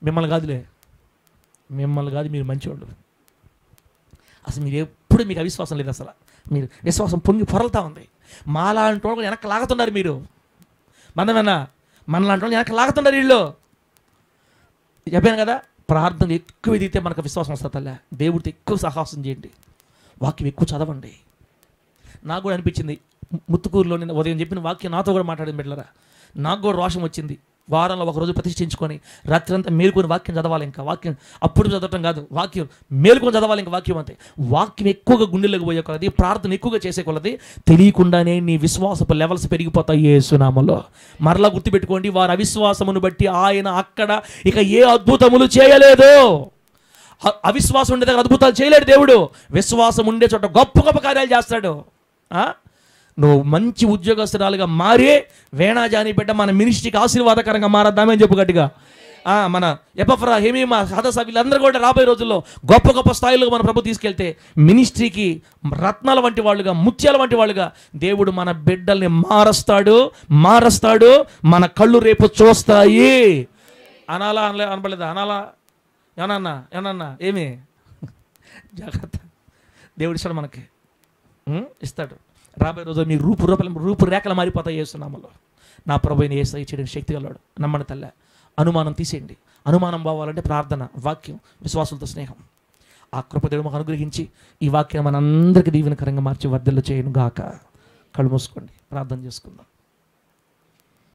మిమ్మల్ని కాదు, మీరు మంచివాళ్ళు. అసలు మీరు ఎప్పుడు మీకు అవిశ్వాసం లేదు. అసలు మీరు విశ్వాసం పొంగి పొరలుతూ ఉంది. మాలాంటి వాళ్ళు వెనక్కి లాగుతున్నారు. మీరు మనలాంటి వాళ్ళు వెనక్కి లాగుతున్నారు వీళ్ళు. చెప్పాను కదా, ప్రార్థన ఎక్కువ ఎదిగితే మనకు విశ్వాసం వస్తుంది. తల్లా, దేవుడితో ఎక్కువ సాహసం చేయండి, వాక్యం ఎక్కువ చదవండి. నాకు కూడా అనిపించింది, ముత్తుకూరులో నేను ఉదయం చెప్పిన వాక్యం నాతో కూడా మాట్లాడింది బిడ్డలారా. నాకు కూడా రోషం వచ్చింది. వారంలో ఒకరోజు ప్రతిష్ఠించుకొని రాత్రి అంతా మేలుకొని వాక్యం చదవాలి. ఇంకా వాక్యం అప్పుడు చదవటం కాదు, వాక్యం మేలుకొని చదవాలి. ఇంకా వాక్యం అంతే. వాక్యం ఎక్కువగా గుండెలకు పోయే కొలది, ప్రార్థన ఎక్కువగా చేసే కొలది తెలియకుండానే నీ విశ్వాసపు లెవెల్స్ పెరిగిపోతాయి యేసునామములో. మరలా గుర్తుపెట్టుకోండి, వారి అవిశ్వాసమును బట్టి ఆయన అక్కడ ఇక ఏ అద్భుతములు చేయలేదు. అవిశ్వాసం ఉండే దగ్గర అద్భుతాలు చేయలేడు దేవుడు. విశ్వాసం ఉండే చోట గొప్ప గొప్ప కార్యాలు చేస్తాడు. నువ్వు మంచి ఉద్యోగస్తురాలుగా మారి వేణాజాని బిడ్డ మన మినిస్ట్రీకి ఆశీర్వాదకరంగా మారద్దామని చెప్పు గట్టిగా. మన ఎపఫ్రా, హెమీమా, హదస వీళ్ళందరూ కూడా రాబోయే రోజుల్లో గొప్ప గొప్ప స్థాయిలో మన ప్రభు తీసుకెళ్తే మినిస్ట్రీకి రత్నాల వంటి వాళ్ళుగా, ముత్యాల వంటి వాళ్ళుగా దేవుడు మన బిడ్డల్ని మారుస్తాడు. మన కళ్ళు రేపు చూస్తాయి. అనబడలేదా? ఏమన్నా ఏమి జాగ్రత్త, దేవుడు ఇస్తాడు మనకి, ఇస్తాడు. రాబోయే రోజు మీ రూపురేఖలు మారిపోతాయి యేసునామములో. నా ప్రభువుని యేసయ్య చేయడానికి శక్తి గలవాడు. నమ్మని తల్ల. అనుమానం తీసేయండి. అనుమానం పోవాలంటే ప్రార్థన, వాక్యం, విశ్వాసంతో స్నేహం. ఆ కృప దేవుడు మాకు అనుగ్రహించి ఈ వాక్యం మనందరికీ దీవెనకరంగా మార్చి వర్ధిల్ల చేయను గాక. కళ్ళు మూసుకోండి, ప్రార్థన చేసుకుందాం.